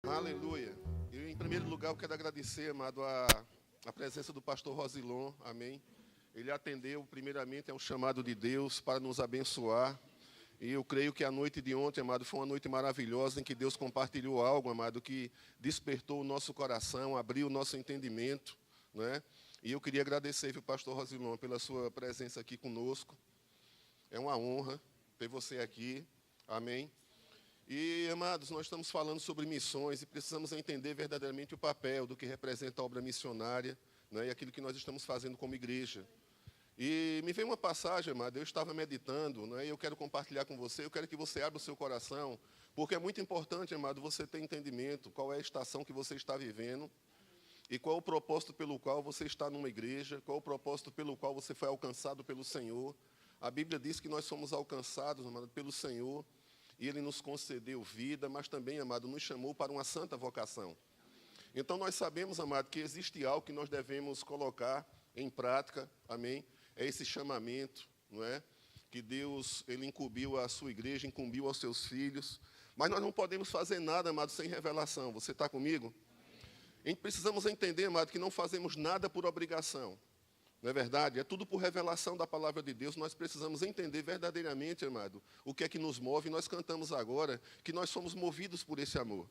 Aleluia. Em primeiro lugar, eu quero agradecer, amado, a presença do pastor Rosilon. Amém. Ele atendeu, primeiramente, ao chamado de Deus para nos abençoar. E eu creio que a noite de ontem, amado, foi uma noite maravilhosa em que Deus compartilhou algo, amado, que despertou o nosso coração, abriu o nosso entendimento, né? E eu queria agradecer, viu, pastor Rosilon, pela sua presença aqui conosco. É uma honra ter você aqui. Amém. E, amados, nós estamos falando sobre missões e precisamos entender verdadeiramente o papel do que representa a obra missionária, né, e aquilo que nós estamos fazendo como igreja. E me veio uma passagem, amado, eu estava meditando, né, e eu quero compartilhar com você, eu quero que você abra o seu coração, porque é muito importante, amado, você ter entendimento, qual é a estação que você está vivendo e qual é o propósito pelo qual você está numa igreja, qual é o propósito pelo qual você foi alcançado pelo Senhor. A Bíblia diz que nós somos alcançados, amado, pelo Senhor, e Ele nos concedeu vida, mas também, amado, nos chamou para uma santa vocação. Então, nós sabemos, amado, que existe algo que nós devemos colocar em prática, amém? É esse chamamento, não é? Que Deus, Ele incumbiu a sua igreja, incumbiu aos seus filhos. Mas nós não podemos fazer nada, amado, sem revelação. Você está comigo? E precisamos entender, amado, que não fazemos nada por obrigação. Não é verdade? É tudo por revelação da palavra de Deus. Nós precisamos entender verdadeiramente, amado, o que é que nos move. Nós cantamos agora que nós somos movidos por esse amor.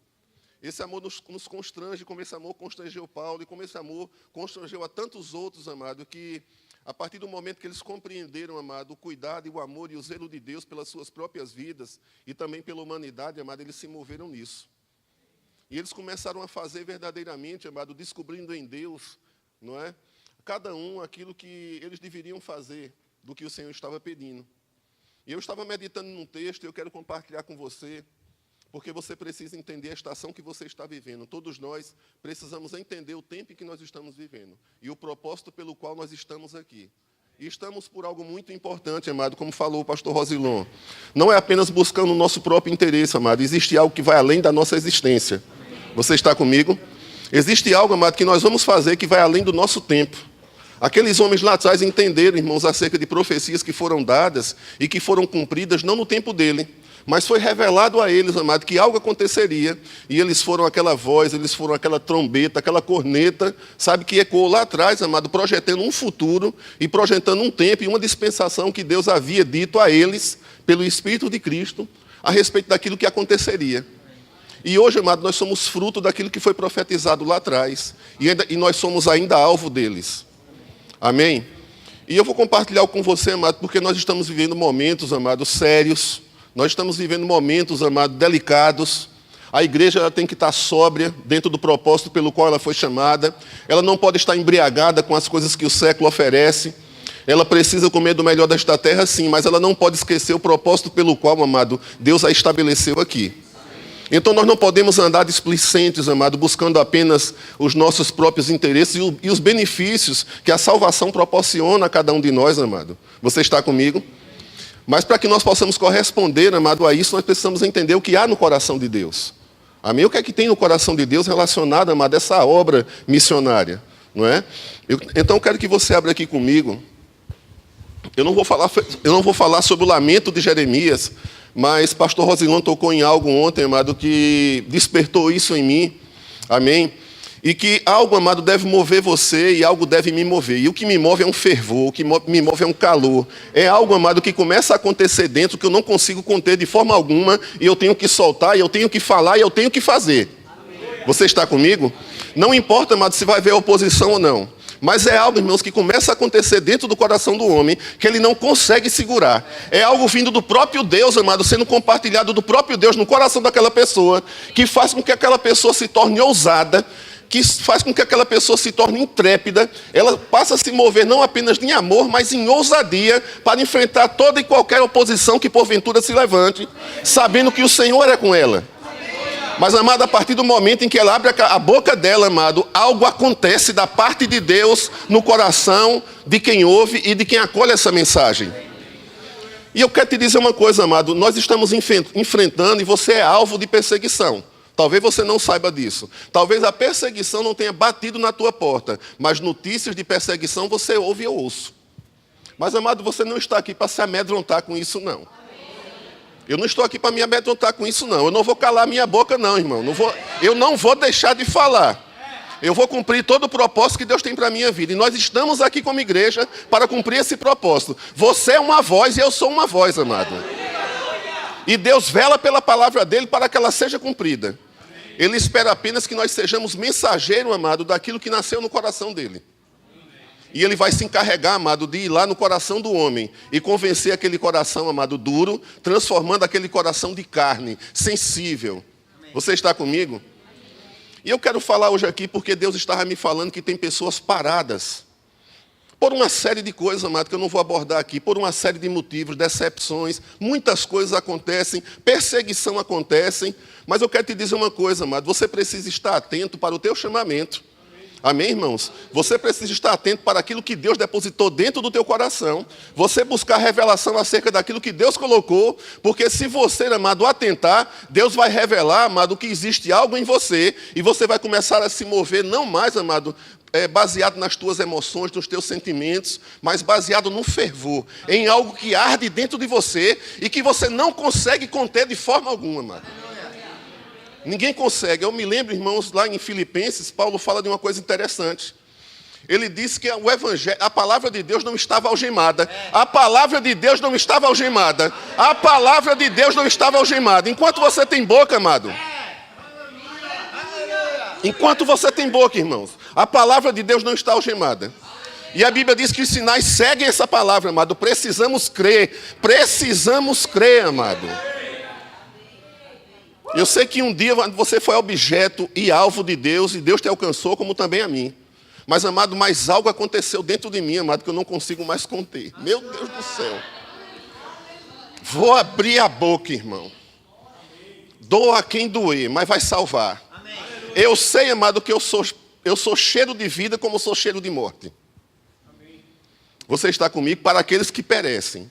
Esse amor nos constrange, como esse amor constrangeu Paulo, e como esse amor constrangeu a tantos outros, amado, que a partir do momento que eles compreenderam, amado, o cuidado e o amor e o zelo de Deus pelas suas próprias vidas e também pela humanidade, amado, eles se moveram nisso. E eles começaram a fazer verdadeiramente, amado, descobrindo em Deus, não é? Cada um aquilo que eles deveriam fazer do que o Senhor estava pedindo. E eu estava meditando num texto e eu quero compartilhar com você, porque você precisa entender a estação que você está vivendo. Todos nós precisamos entender o tempo em que nós estamos vivendo e o propósito pelo qual nós estamos aqui. E estamos por algo muito importante, amado, como falou o pastor Rosilon. Não é apenas buscando o nosso próprio interesse, amado. Existe algo que vai além da nossa existência. Você está comigo? Existe algo, amado, que nós vamos fazer que vai além do nosso tempo. Aqueles homens lá atrás entenderam, irmãos, acerca de profecias que foram dadas e que foram cumpridas não no tempo dele, mas foi revelado a eles, amado, que algo aconteceria, e eles foram aquela voz, eles foram aquela trombeta, aquela corneta, sabe, que ecoou lá atrás, amado, projetando um futuro e projetando um tempo e uma dispensação que Deus havia dito a eles, pelo Espírito de Cristo, a respeito daquilo que aconteceria. E hoje, amado, nós somos fruto daquilo que foi profetizado lá atrás, e nós somos ainda alvo deles. Amém? E eu vou compartilhar com você, amado, porque nós estamos vivendo momentos, amado, sérios. Nós estamos vivendo momentos, amado, delicados. A igreja ela tem que estar sóbria dentro do propósito pelo qual ela foi chamada. Ela não pode estar embriagada com as coisas que o século oferece. Ela precisa comer do melhor desta terra, sim, mas ela não pode esquecer o propósito pelo qual, amado, Deus a estabeleceu aqui. Então nós não podemos andar displicentes, amado, buscando apenas os nossos próprios interesses e os benefícios que a salvação proporciona a cada um de nós, amado. Você está comigo? Mas para que nós possamos corresponder, amado, a isso, nós precisamos entender o que há no coração de Deus. Amém? O que é que tem no coração de Deus relacionado, amado, a essa obra missionária, não é? Então eu quero que você abra aqui comigo. Eu não vou falar sobre o lamento de Jeremias, mas pastor Rosilon tocou em algo ontem, amado, que despertou isso em mim. Amém? E que algo, amado, deve mover você e algo deve me mover. E o que me move é um fervor, o que me move é um calor. É algo, amado, que começa a acontecer dentro, que eu não consigo conter de forma alguma, e eu tenho que soltar, e eu tenho que falar, e eu tenho que fazer. Amém. Você está comigo? Não importa, amado, se vai haver oposição ou não. Mas é algo, irmãos, que começa a acontecer dentro do coração do homem, que ele não consegue segurar. É algo vindo do próprio Deus, amado, sendo compartilhado do próprio Deus no coração daquela pessoa, que faz com que aquela pessoa se torne ousada, que faz com que aquela pessoa se torne intrépida. Ela passa a se mover não apenas em amor, mas em ousadia, para enfrentar toda e qualquer oposição que porventura se levante, sabendo que o Senhor é com ela. Mas, amado, a partir do momento em que ela abre a boca dela, amado, algo acontece da parte de Deus no coração de quem ouve e de quem acolhe essa mensagem. E eu quero te dizer uma coisa, amado, nós estamos enfrentando e você é alvo de perseguição. Talvez você não saiba disso. Talvez a perseguição não tenha batido na tua porta, mas notícias de perseguição você ouve e eu ouço. Mas, amado, você não está aqui para se amedrontar com isso, não. Eu não estou aqui para me amedrontar com isso, não. Eu não vou calar minha boca, não, irmão. Eu não vou deixar de falar. Eu vou cumprir todo o propósito que Deus tem para a minha vida. E nós estamos aqui como igreja para cumprir esse propósito. Você é uma voz e eu sou uma voz, amado. E Deus vela pela palavra dele para que ela seja cumprida. Ele espera apenas que nós sejamos mensageiros, amado, daquilo que nasceu no coração dele. E ele vai se encarregar, amado, de ir lá no coração do homem e convencer aquele coração, amado, duro, transformando aquele coração de carne, sensível. Você está comigo? E eu quero falar hoje aqui porque Deus estava me falando que tem pessoas paradas por uma série de coisas, amado, que eu não vou abordar aqui, por uma série de motivos, decepções, muitas coisas acontecem, perseguição acontecem, mas eu quero te dizer uma coisa, amado, você precisa estar atento para o teu chamamento. Amém, irmãos? Você precisa estar atento para aquilo que Deus depositou dentro do teu coração. Você buscar revelação acerca daquilo que Deus colocou. Porque se você, amado, atentar, Deus vai revelar, amado, que existe algo em você. E você vai começar a se mover, não mais, amado, baseado nas tuas emoções, nos teus sentimentos, mas baseado no fervor. Em algo que arde dentro de você e que você não consegue conter de forma alguma, amado. Ninguém consegue. Eu me lembro, irmãos, lá em Filipenses, Paulo fala de uma coisa interessante. Ele disse que o evangelho, a palavra de Deus não estava algemada. A palavra de Deus não estava algemada. A palavra de Deus não estava algemada. Enquanto você tem boca, amado. Enquanto você tem boca, irmãos. A palavra de Deus não está algemada. E a Bíblia diz que os sinais seguem essa palavra, amado. Precisamos crer. Precisamos crer, amado. Eu sei que um dia você foi objeto e alvo de Deus, e Deus te alcançou, como também a mim. Mas, amado, mais algo aconteceu dentro de mim, amado, que eu não consigo mais conter. Meu Deus do céu. Vou abrir a boca, irmão. Doa a quem doer, mas vai salvar. Eu sei, amado, que eu sou cheiro de vida como sou cheiro de morte. Você está comigo para aqueles que perecem.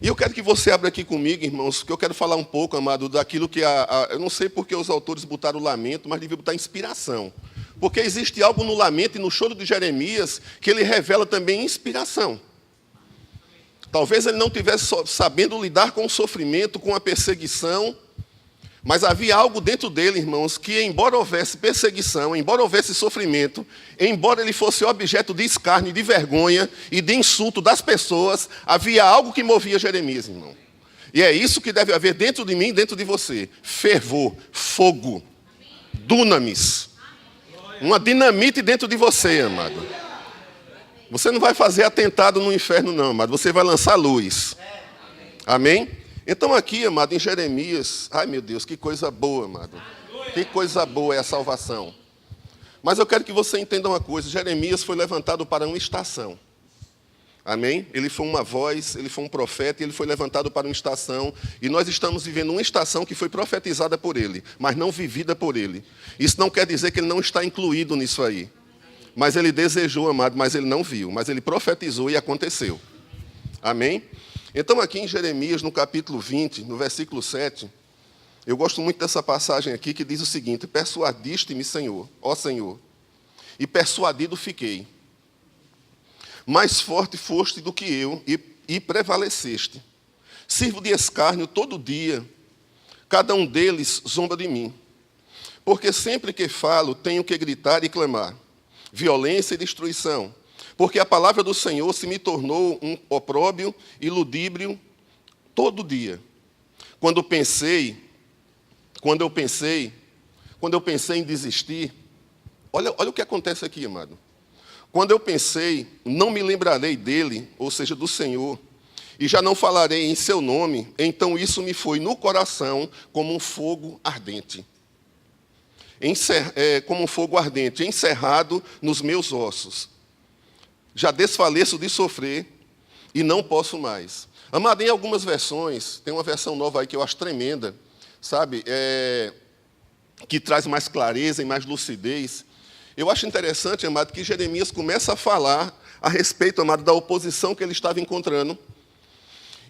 E eu quero que você abra aqui comigo, irmãos, que eu quero falar um pouco, amado, daquilo que eu não sei porque os autores botaram lamento, mas devia botar inspiração. Porque existe algo no lamento e no choro de Jeremias que ele revela também inspiração. Talvez ele não estivesse sabendo lidar com o sofrimento, com a perseguição, mas havia algo dentro dele, irmãos, que embora houvesse perseguição, embora houvesse sofrimento, embora ele fosse objeto de escárnio, de vergonha e de insulto das pessoas, havia algo que movia Jeremias, irmão. E é isso que deve haver dentro de mim e dentro de você. Fervor, fogo, dunamis. Uma dinamite dentro de você, amado. Você não vai fazer atentado no inferno, não, amado. Você vai lançar luz. Amém? Então aqui, amado, em Jeremias, ai meu Deus, que coisa boa, amado. Que coisa boa é a salvação. Mas eu quero que você entenda uma coisa, Jeremias foi levantado para uma estação. Amém? Ele foi uma voz, ele foi um profeta, e ele foi levantado para uma estação. E nós estamos vivendo uma estação que foi profetizada por ele, mas não vivida por ele. Isso não quer dizer que ele não está incluído nisso aí. Mas ele desejou, amado, mas ele não viu. Mas ele profetizou e aconteceu. Amém? Então, aqui em Jeremias, no capítulo 20, no versículo 7, eu gosto muito dessa passagem aqui, que diz o seguinte: persuadiste-me, Senhor, ó Senhor, e persuadido fiquei. Mais forte foste do que eu, e prevaleceste. Sirvo de escárnio todo dia, cada um deles zomba de mim. Porque sempre que falo, tenho que gritar e clamar, violência e destruição. Porque a palavra do Senhor se me tornou um opróbrio e ludíbrio todo dia. Quando eu pensei em desistir, olha o que acontece aqui, amado. Quando eu pensei, não me lembrarei dele, ou seja, do Senhor, e já não falarei em seu nome, então isso me foi no coração como um fogo ardente. Como um fogo ardente, encerrado nos meus ossos. Já desfaleço de sofrer e não posso mais. Amado, em algumas versões, tem uma versão nova aí que eu acho tremenda, sabe? Que traz mais clareza e mais lucidez. Eu acho interessante, amado, que Jeremias começa a falar a respeito, amado, da oposição que ele estava encontrando.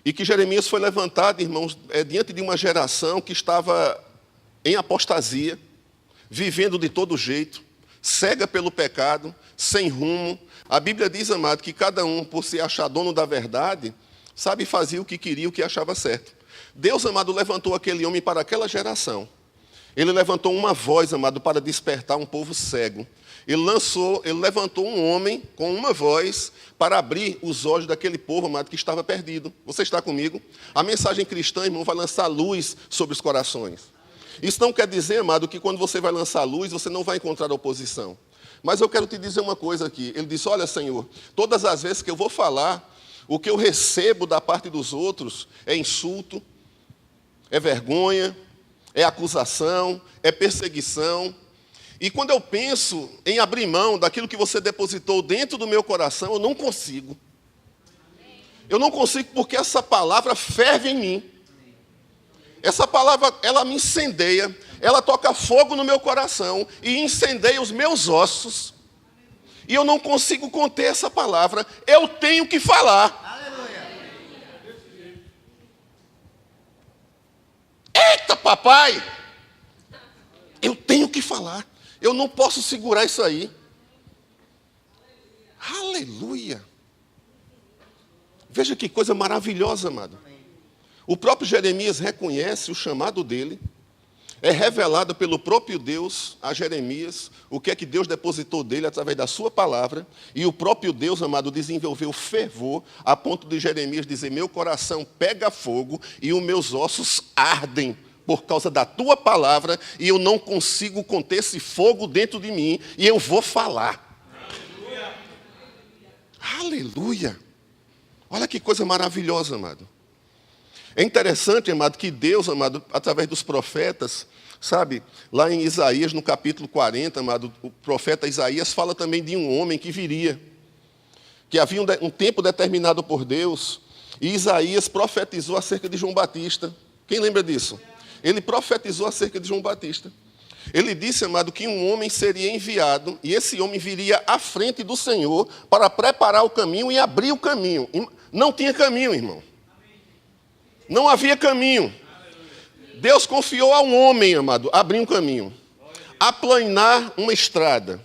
E que Jeremias foi levantado, irmãos, diante de uma geração que estava em apostasia, vivendo de todo jeito, cega pelo pecado, sem rumo. A Bíblia diz, amado, que cada um, por se achar dono da verdade, sabe, fazia o que queria, o que achava certo. Deus, amado, levantou aquele homem para aquela geração. Ele levantou uma voz, amado, para despertar um povo cego. Ele levantou um homem com uma voz para abrir os olhos daquele povo, amado, que estava perdido. Você está comigo? A mensagem cristã, irmão, vai lançar luz sobre os corações. Isso não quer dizer, amado, que quando você vai lançar luz, você não vai encontrar oposição. Mas eu quero te dizer uma coisa aqui. Ele disse, olha, Senhor, todas as vezes que eu vou falar, o que eu recebo da parte dos outros é insulto, é vergonha, é acusação, é perseguição. E quando eu penso em abrir mão daquilo que você depositou dentro do meu coração, eu não consigo. Eu não consigo porque essa palavra ferve em mim. Essa palavra, ela me incendeia, ela toca fogo no meu coração e incendeia os meus ossos. E eu não consigo conter essa palavra, eu tenho que falar. Eita, papai! Eu tenho que falar. Eu não posso segurar isso aí. Aleluia! Veja que coisa maravilhosa, amado. O próprio Jeremias reconhece o chamado dele. É revelado pelo próprio Deus a Jeremias o que é que Deus depositou dele através da sua palavra. E o próprio Deus, amado, desenvolveu fervor a ponto de Jeremias dizer, meu coração pega fogo e os meus ossos ardem por causa da tua palavra e eu não consigo conter esse fogo dentro de mim e eu vou falar. Aleluia! Aleluia! Olha que coisa maravilhosa, amado. É interessante, amado, que Deus, amado, através dos profetas, sabe, lá em Isaías, no capítulo 40, amado, o profeta Isaías fala também de um homem que viria, que havia um tempo determinado por Deus, e Isaías profetizou acerca de João Batista. Quem lembra disso? Ele profetizou acerca de João Batista. Ele disse, amado, que um homem seria enviado, e esse homem viria à frente do Senhor para preparar o caminho e abrir o caminho. Não tinha caminho, irmão. Não havia caminho. Deus confiou a um homem, amado, abrir um caminho. Aplanar uma estrada.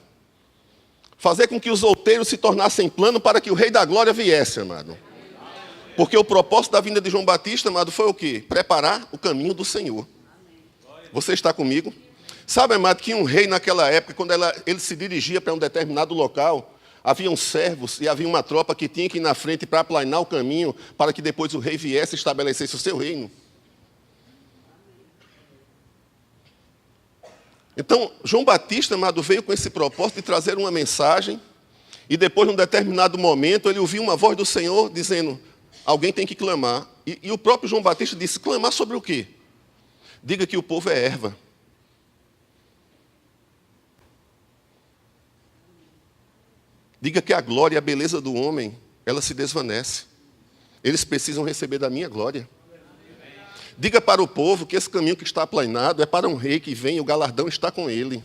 Fazer com que os outeiros se tornassem plano para que o Rei da Glória viesse, amado. Porque o propósito da vinda de João Batista, amado, foi o quê? Preparar o caminho do Senhor. Você está comigo? Sabe, amado, que um rei naquela época, quando ele se dirigia para um determinado local, haviam servos e havia uma tropa que tinha que ir na frente para aplanar o caminho para que depois o rei viesse e estabelecesse o seu reino. Então, João Batista, amado, veio com esse propósito de trazer uma mensagem e depois, num determinado momento, ele ouviu uma voz do Senhor dizendo, alguém tem que clamar. E o próprio João Batista disse, clamar sobre o quê? Diga que o povo é erva. Diga que a glória e a beleza do homem, ela se desvanece. Eles precisam receber da minha glória. Diga para o povo que esse caminho que está aplanado é para um rei que vem e o galardão está com ele.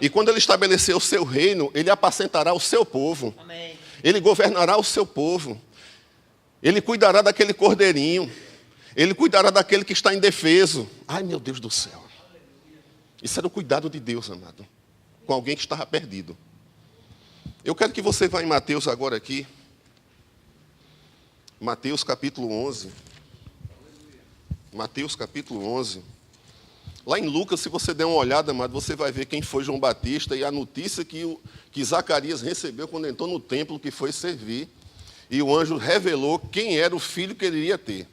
E quando ele estabelecer o seu reino, ele apacentará o seu povo. Ele governará o seu povo. Ele cuidará daquele cordeirinho. Ele cuidará daquele que está indefeso. Ai, meu Deus do céu. Isso era o cuidado de Deus, amado. Com alguém que estava perdido. Eu quero que você vá em Mateus agora aqui. Mateus capítulo 11. Mateus capítulo 11. Lá em Lucas, se você der uma olhada, amado, você vai ver quem foi João Batista e a notícia que Zacarias recebeu quando entrou no templo que foi servir. E o anjo revelou quem era o filho que ele iria ter.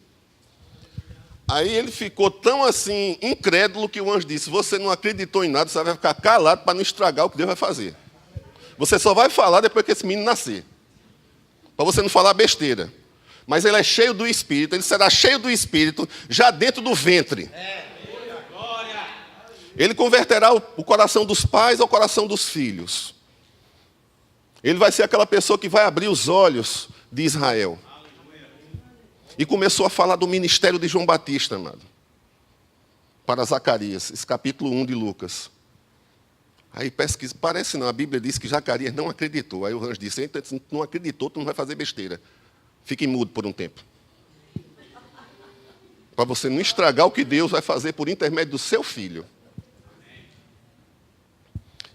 Aí ele ficou tão assim, incrédulo, que o anjo disse, você não acreditou em nada, você vai ficar calado para não estragar o que Deus vai fazer. Você só vai falar depois que esse menino nascer. Para você não falar besteira. Mas ele é cheio do Espírito, ele será cheio do Espírito já dentro do ventre. Ele converterá o coração dos pais ao coração dos filhos. Ele vai ser aquela pessoa que vai abrir os olhos de Israel. E começou a falar do ministério de João Batista, amado. Para Zacarias, esse capítulo 1 de Lucas. Aí pesquisa, parece não, a Bíblia diz que Zacarias não acreditou. Aí o anjo disse, então, se não acreditou, tu não vai fazer besteira. Fique mudo por um tempo. Para você não estragar o que Deus vai fazer por intermédio do seu filho.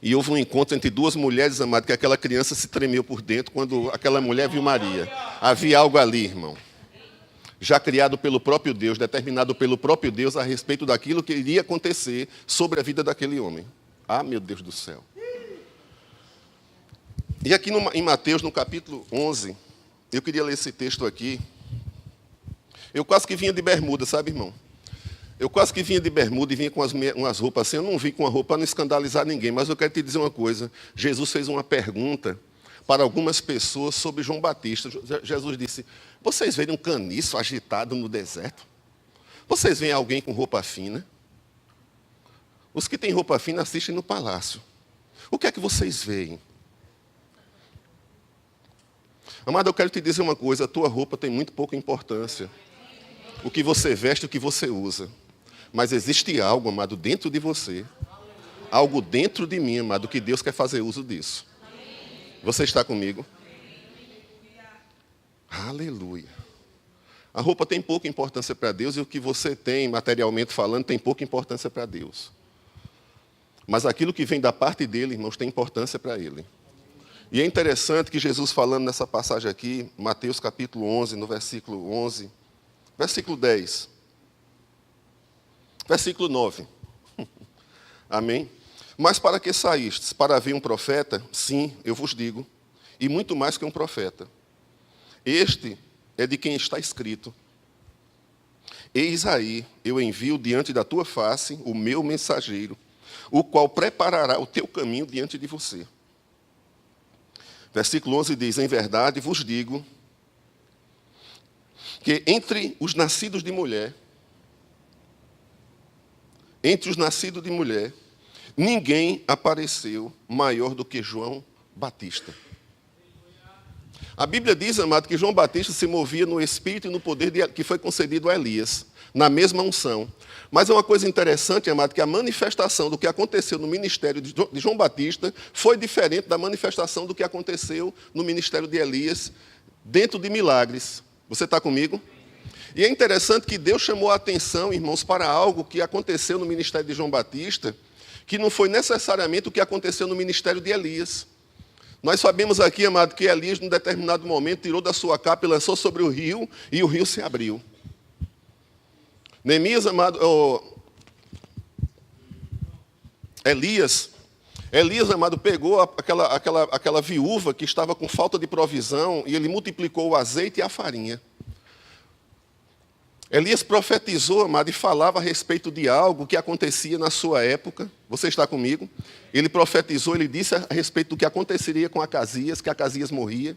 E houve um encontro entre duas mulheres, amado, que aquela criança se tremeu por dentro quando aquela mulher viu Maria. Havia algo ali, irmão. já criado pelo próprio Deus, determinado pelo próprio Deus a respeito daquilo que iria acontecer sobre a vida daquele homem. Ah, meu Deus do céu. E aqui em Mateus, no capítulo 11, eu queria ler esse texto aqui. Eu quase que vinha de bermuda, sabe, irmão? Eu quase que vinha de bermuda e vinha com umas roupas assim. Eu não vim com uma roupa para não escandalizar ninguém, mas eu quero te dizer uma coisa. Jesus fez uma pergunta para algumas pessoas sobre João Batista. Jesus disse, vocês veem um caniço agitado no deserto? Vocês veem alguém com roupa fina? Os que têm roupa fina assistem no palácio. O que é que vocês veem? Amado, eu quero te dizer uma coisa. A tua roupa tem muito pouca importância. O que você veste, o que você usa. Mas existe algo, amado, dentro de você. Algo dentro de mim, amado, que Deus quer fazer uso disso. Você está comigo? Aleluia. A roupa tem pouca importância para Deus e o que você tem, materialmente falando, tem pouca importância para Deus. Mas aquilo que vem da parte dele, irmãos, tem importância para ele. E é interessante que Jesus falando nessa passagem aqui, Mateus capítulo 11, no versículo 11, versículo 10, versículo 9. Amém? Mas para que saístes? Para ver um profeta? Sim, eu vos digo, e muito mais que um profeta. Este é de quem está escrito. Eis aí, eu envio diante da tua face o meu mensageiro, o qual preparará o teu caminho diante de você. Versículo 11 diz, em verdade vos digo, que entre os nascidos de mulher, ninguém apareceu maior do que João Batista. A Bíblia diz, amado, que João Batista se movia no espírito e no poder que foi concedido a Elias, na mesma unção. Mas é uma coisa interessante, amado, que a manifestação do que aconteceu no ministério de João Batista foi diferente da manifestação do que aconteceu no ministério de Elias, dentro de milagres. Você está comigo? E é interessante que Deus chamou a atenção, irmãos, para algo que aconteceu no ministério de João Batista, que não foi necessariamente o que aconteceu no ministério de Elias. Nós sabemos aqui, amado, que Elias, num determinado momento, tirou da sua capa e lançou sobre o rio, e o rio se abriu. Neemias, amado, Elias, amado, pegou aquela viúva que estava com falta de provisão, e ele multiplicou o azeite e a farinha. Elias profetizou, amado, e falava a respeito de algo que acontecia na sua época. Você está comigo? Ele profetizou, ele disse a respeito do que aconteceria com Acasias, que Acasias morria.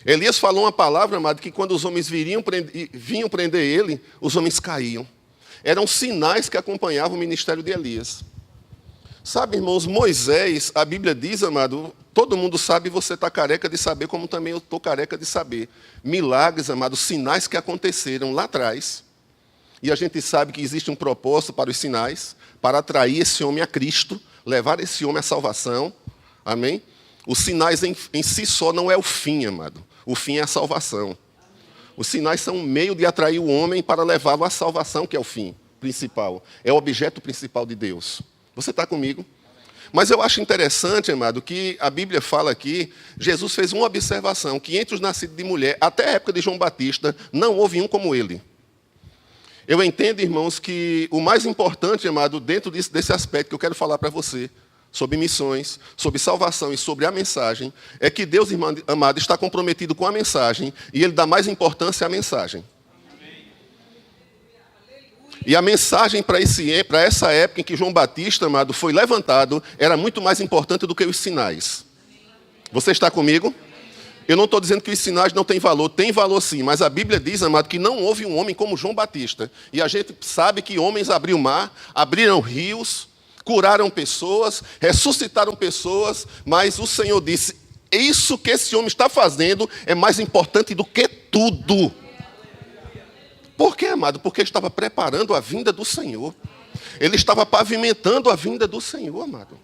Elias falou uma palavra, amado, que quando os homens vinham prender ele, os homens caíam. Eram sinais que acompanhavam o ministério de Elias. Sabe, irmãos, Moisés, a Bíblia diz, amado, todo mundo sabe, você está careca de saber, como também eu estou careca de saber. Milagres, amado, sinais que aconteceram lá atrás. E a gente sabe que existe um propósito para os sinais, para atrair esse homem a Cristo, levar esse homem à salvação. Amém? Os sinais em si só não é o fim, amado. O fim é a salvação. Os sinais são um meio de atrair o homem para levá-lo à salvação, que é o fim principal. É o objeto principal de Deus. Você está comigo? Mas eu acho interessante, amado, que a Bíblia fala aqui, Jesus fez uma observação, que entre os nascidos de mulher, até a época de João Batista, não houve um como ele. Eu entendo, irmãos, que o mais importante, amado, dentro desse aspecto que eu quero falar para você, sobre missões, sobre salvação e sobre a mensagem, é que Deus, irmão, amado, está comprometido com a mensagem e Ele dá mais importância à mensagem. E a mensagem para essa época em que João Batista, amado, foi levantado, era muito mais importante do que os sinais. Você está comigo? Eu não estou dizendo que os sinais não têm valor sim, mas a Bíblia diz, amado, que não houve um homem como João Batista. E a gente sabe que homens abriram o mar, abriram rios, curaram pessoas, ressuscitaram pessoas, mas o Senhor disse, isso que esse homem está fazendo é mais importante do que tudo. Por quê, amado? Porque ele estava preparando a vinda do Senhor. Ele estava pavimentando a vinda do Senhor, amado.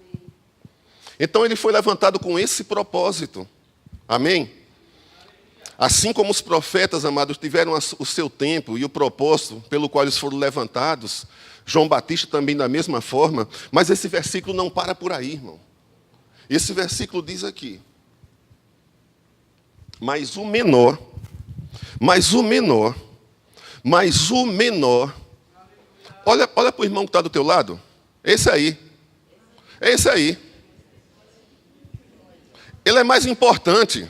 Então ele foi levantado com esse propósito. Amém? Assim como os profetas, amados, tiveram o seu tempo e o propósito pelo qual eles foram levantados, João Batista também da mesma forma, mas esse versículo não para por aí, irmão. Esse versículo diz aqui, mas o menor Mas o menor, olha para o irmão que está do teu lado. Esse aí. É esse aí. Ele é mais importante.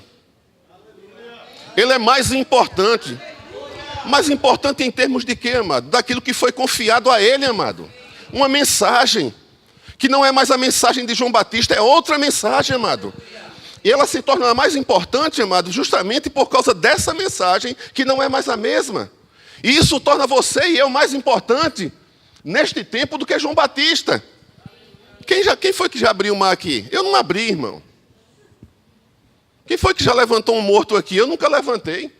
Ele é mais importante. Mais importante em termos de quê, amado? Daquilo que foi confiado a ele, amado. Uma mensagem. Que não é mais a mensagem de João Batista, é outra mensagem, amado. E ela se torna a mais importante, amado, justamente por causa dessa mensagem, que não é mais a mesma. E isso torna você e eu mais importante neste tempo do que João Batista. Quem foi que já abriu o mar aqui? Eu não abri, irmão. Quem foi que já levantou um morto aqui? Eu nunca levantei.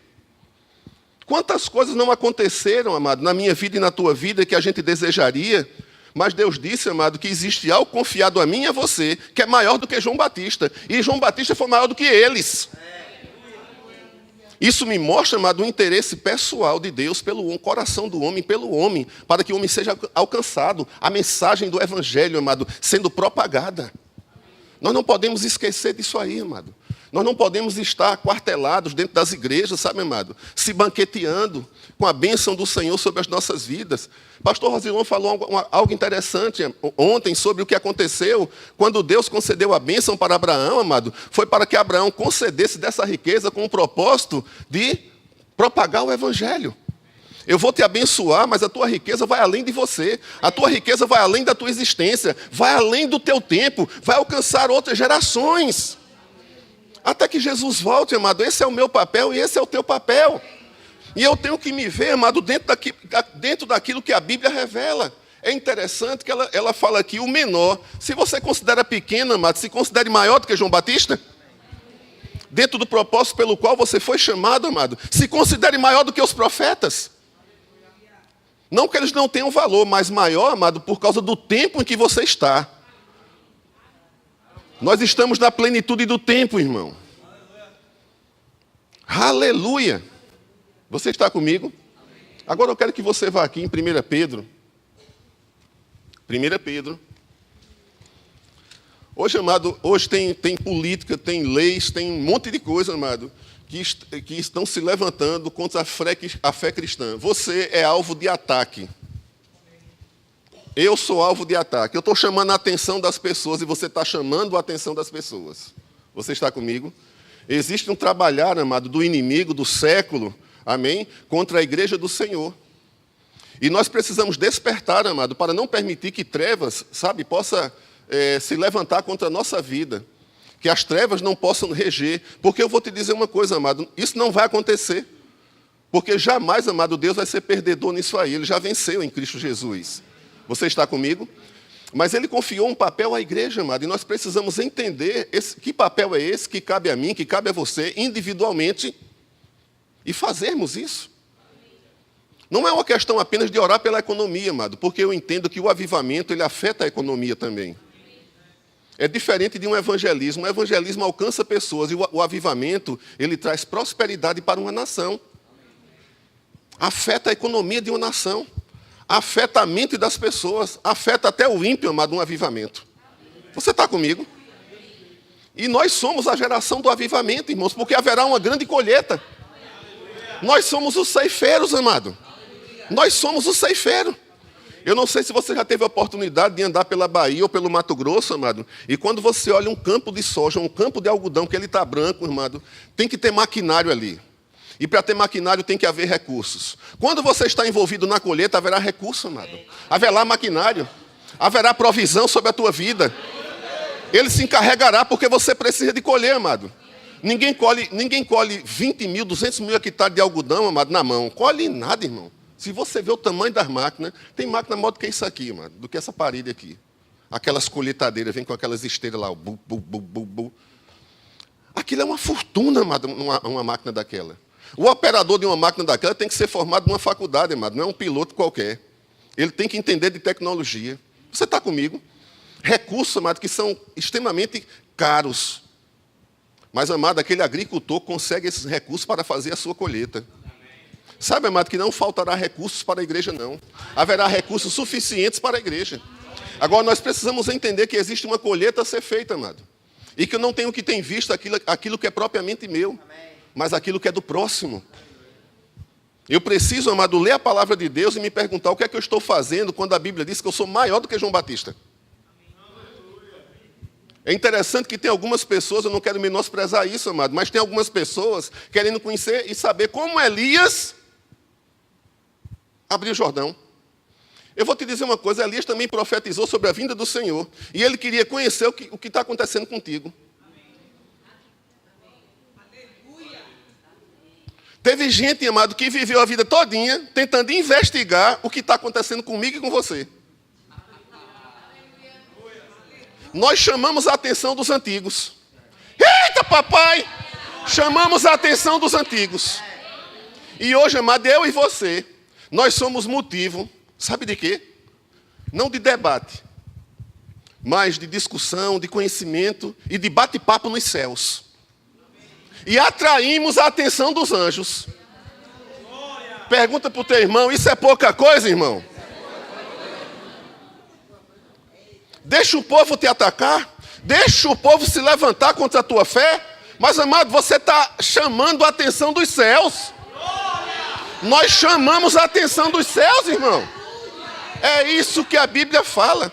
Quantas coisas não aconteceram, amado, na minha vida e na tua vida que a gente desejaria, mas Deus disse, amado, que existe algo confiado a mim e a você, que é maior do que João Batista. E João Batista foi maior do que eles. Isso me mostra, amado, o interesse pessoal de Deus pelo coração do homem, pelo homem, para que o homem seja alcançado. A mensagem do Evangelho, amado, sendo propagada. Nós não podemos esquecer disso aí, amado. Nós não podemos estar aquartelados dentro das igrejas, sabe, amado? Se banqueteando com a bênção do Senhor sobre as nossas vidas. Pastor Rosilon falou algo interessante ontem sobre o que aconteceu quando Deus concedeu a bênção para Abraão, amado. Foi para que Abraão concedesse dessa riqueza com o propósito de propagar o Evangelho. Eu vou te abençoar, mas a tua riqueza vai além de você. A tua riqueza vai além da tua existência. Vai além do teu tempo. Vai alcançar outras gerações. Até que Jesus volte, amado. Esse é o meu papel e esse é o teu papel. E eu tenho que me ver, amado, dentro daquilo que a Bíblia revela. É interessante que ela fala aqui, o menor. Se você considera pequeno, amado, se considere maior do que João Batista. Dentro do propósito pelo qual você foi chamado, amado. Se considere maior do que os profetas. Não que eles não tenham valor, mas maior, amado, por causa do tempo em que você está. Nós estamos na plenitude do tempo, irmão. Aleluia. Você está comigo? Agora eu quero que você vá aqui em 1 Pedro. 1 Pedro. Hoje, amado, hoje tem política, tem leis, tem um monte de coisa, amado, que estão se levantando contra a fé cristã. Você é alvo de ataque. Eu sou alvo de ataque. Eu estou chamando a atenção das pessoas e você está chamando a atenção das pessoas. Você está comigo? Existe um trabalhar, amado, do inimigo, do século, amém? Contra a igreja do Senhor. E nós precisamos despertar, amado, para não permitir que trevas, sabe, possa se levantar contra a nossa vida. Que as trevas não possam reger. Porque eu vou te dizer uma coisa, amado, isso não vai acontecer. Porque jamais, amado, Deus vai ser perdedor nisso aí. Ele já venceu em Cristo Jesus. Você está comigo? Mas ele confiou um papel à igreja, amado, e nós precisamos entender que papel é esse que cabe a mim, que cabe a você, individualmente, e fazermos isso. Não é uma questão apenas de orar pela economia, amado, porque eu entendo que o avivamento, ele afeta a economia também. É diferente de um evangelismo. O evangelismo alcança pessoas, e o avivamento, ele traz prosperidade para uma nação. Afeta a economia de uma nação. Afeta a mente das pessoas, afeta até o ímpio, amado, um avivamento. Você está comigo? E nós somos a geração do avivamento, irmãos, porque haverá uma grande colheita. Nós somos os ceifeiros, amado. Nós somos os ceifeiros. Eu não sei se você já teve a oportunidade de andar pela Bahia ou pelo Mato Grosso, amado, e quando você olha um campo de soja, um campo de algodão, que ele está branco, amado, tem que ter maquinário ali. E para ter maquinário tem que haver recursos. Quando você está envolvido na colheita, haverá recurso, amado. Haverá maquinário. Haverá provisão sobre a tua vida. Ele se encarregará porque você precisa de colher, amado. Ninguém colhe 20 mil, 200 mil hectares de algodão, amado, na mão. Colhe nada, irmão. Se você vê o tamanho das máquinas, tem máquina maior do que isso aqui, amado, do que essa parede aqui. Aquelas colheitadeiras, vem com aquelas esteiras lá, o bu, bu, bu, bu, bu. Aquilo é uma fortuna, amado, uma máquina daquela. O operador de uma máquina daquela tem que ser formado numa faculdade, amado, não é um piloto qualquer. Ele tem que entender de tecnologia. Você está comigo? Recursos, amado, que são extremamente caros. Mas, amado, aquele agricultor consegue esses recursos para fazer a sua colheita. Sabe, amado, que não faltará recursos para a igreja, não. Haverá recursos suficientes para a igreja. Agora, nós precisamos entender que existe uma colheita a ser feita, amado. E que eu não tenho que ter em vista aquilo que é propriamente meu. Mas aquilo que é do próximo. Eu preciso, amado, ler a palavra de Deus e me perguntar o que é que eu estou fazendo quando a Bíblia diz que eu sou maior do que João Batista. É interessante que tem algumas pessoas, eu não quero menosprezar isso, amado, mas tem algumas pessoas querendo conhecer e saber como Elias abriu o Jordão. Eu vou te dizer uma coisa, Elias também profetizou sobre a vinda do Senhor. E ele queria conhecer o que está acontecendo contigo. Teve gente, amado, que viveu a vida todinha tentando investigar o que está acontecendo comigo e com você. Nós chamamos a atenção dos antigos. Eita, papai! Chamamos a atenção dos antigos. E hoje, amado, eu e você, nós somos motivo, sabe de quê? Não de debate, mas de discussão, de conhecimento e de bate-papo nos céus. E atraímos a atenção dos anjos. Pergunta para o teu irmão, isso é pouca coisa, irmão? Deixa o povo te atacar, deixa o povo se levantar contra a tua fé, mas, amado, você está chamando a atenção dos céus. Nós chamamos a atenção dos céus, irmão. É isso que a Bíblia fala.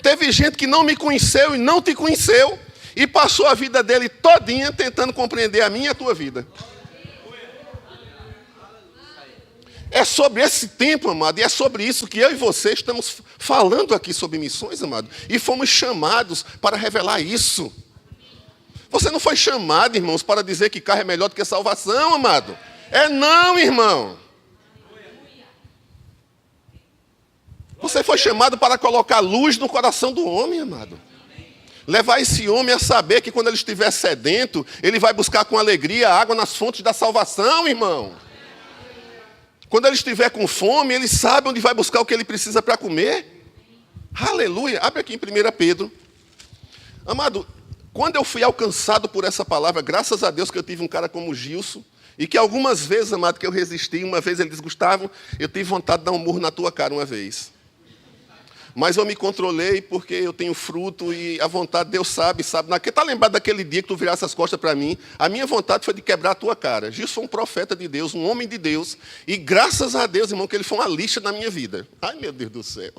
Teve gente que não me conheceu e não te conheceu, e passou a vida dele todinha tentando compreender a minha e a tua vida. É sobre esse tempo, amado, e é sobre isso que eu e você estamos falando aqui sobre missões, amado. E fomos chamados para revelar isso. Você não foi chamado, irmãos, para dizer que carro é melhor do que salvação, amado. É não, irmão. Você foi chamado para colocar luz no coração do homem, amado. Levar esse homem a saber que quando ele estiver sedento, ele vai buscar com alegria água nas fontes da salvação, irmão. Quando ele estiver com fome, ele sabe onde vai buscar o que ele precisa para comer. Aleluia. Abre aqui em 1 Pedro. Amado, quando eu fui alcançado por essa palavra, graças a Deus que eu tive um cara como Gilson, e que algumas vezes, amado, que eu resisti, uma vez ele disse, Gustavo, eu tive vontade de dar um murro na tua cara uma vez. Mas eu me controlei porque eu tenho fruto e a vontade, Deus sabe. Está lembrado daquele dia que tu virasse as costas para mim? A minha vontade foi de quebrar a tua cara. Gilson foi um profeta de Deus, um homem de Deus. E graças a Deus, irmão, que ele foi uma lixa na minha vida. Ai, meu Deus do céu.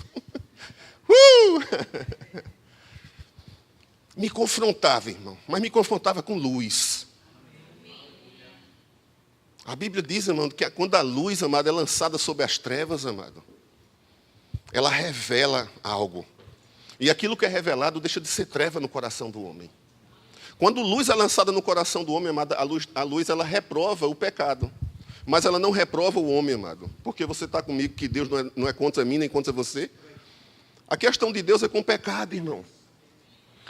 Me confrontava, irmão, mas me confrontava com luz. A Bíblia diz, irmão, que quando a luz, amado, é lançada sobre as trevas, amado, ela revela algo. E aquilo que é revelado deixa de ser treva no coração do homem. Quando luz é lançada no coração do homem, amado, a luz ela reprova o pecado. Mas ela não reprova o homem, amado. Porque você está comigo que Deus não é contra mim, nem contra você. A questão de Deus é com o pecado, irmão.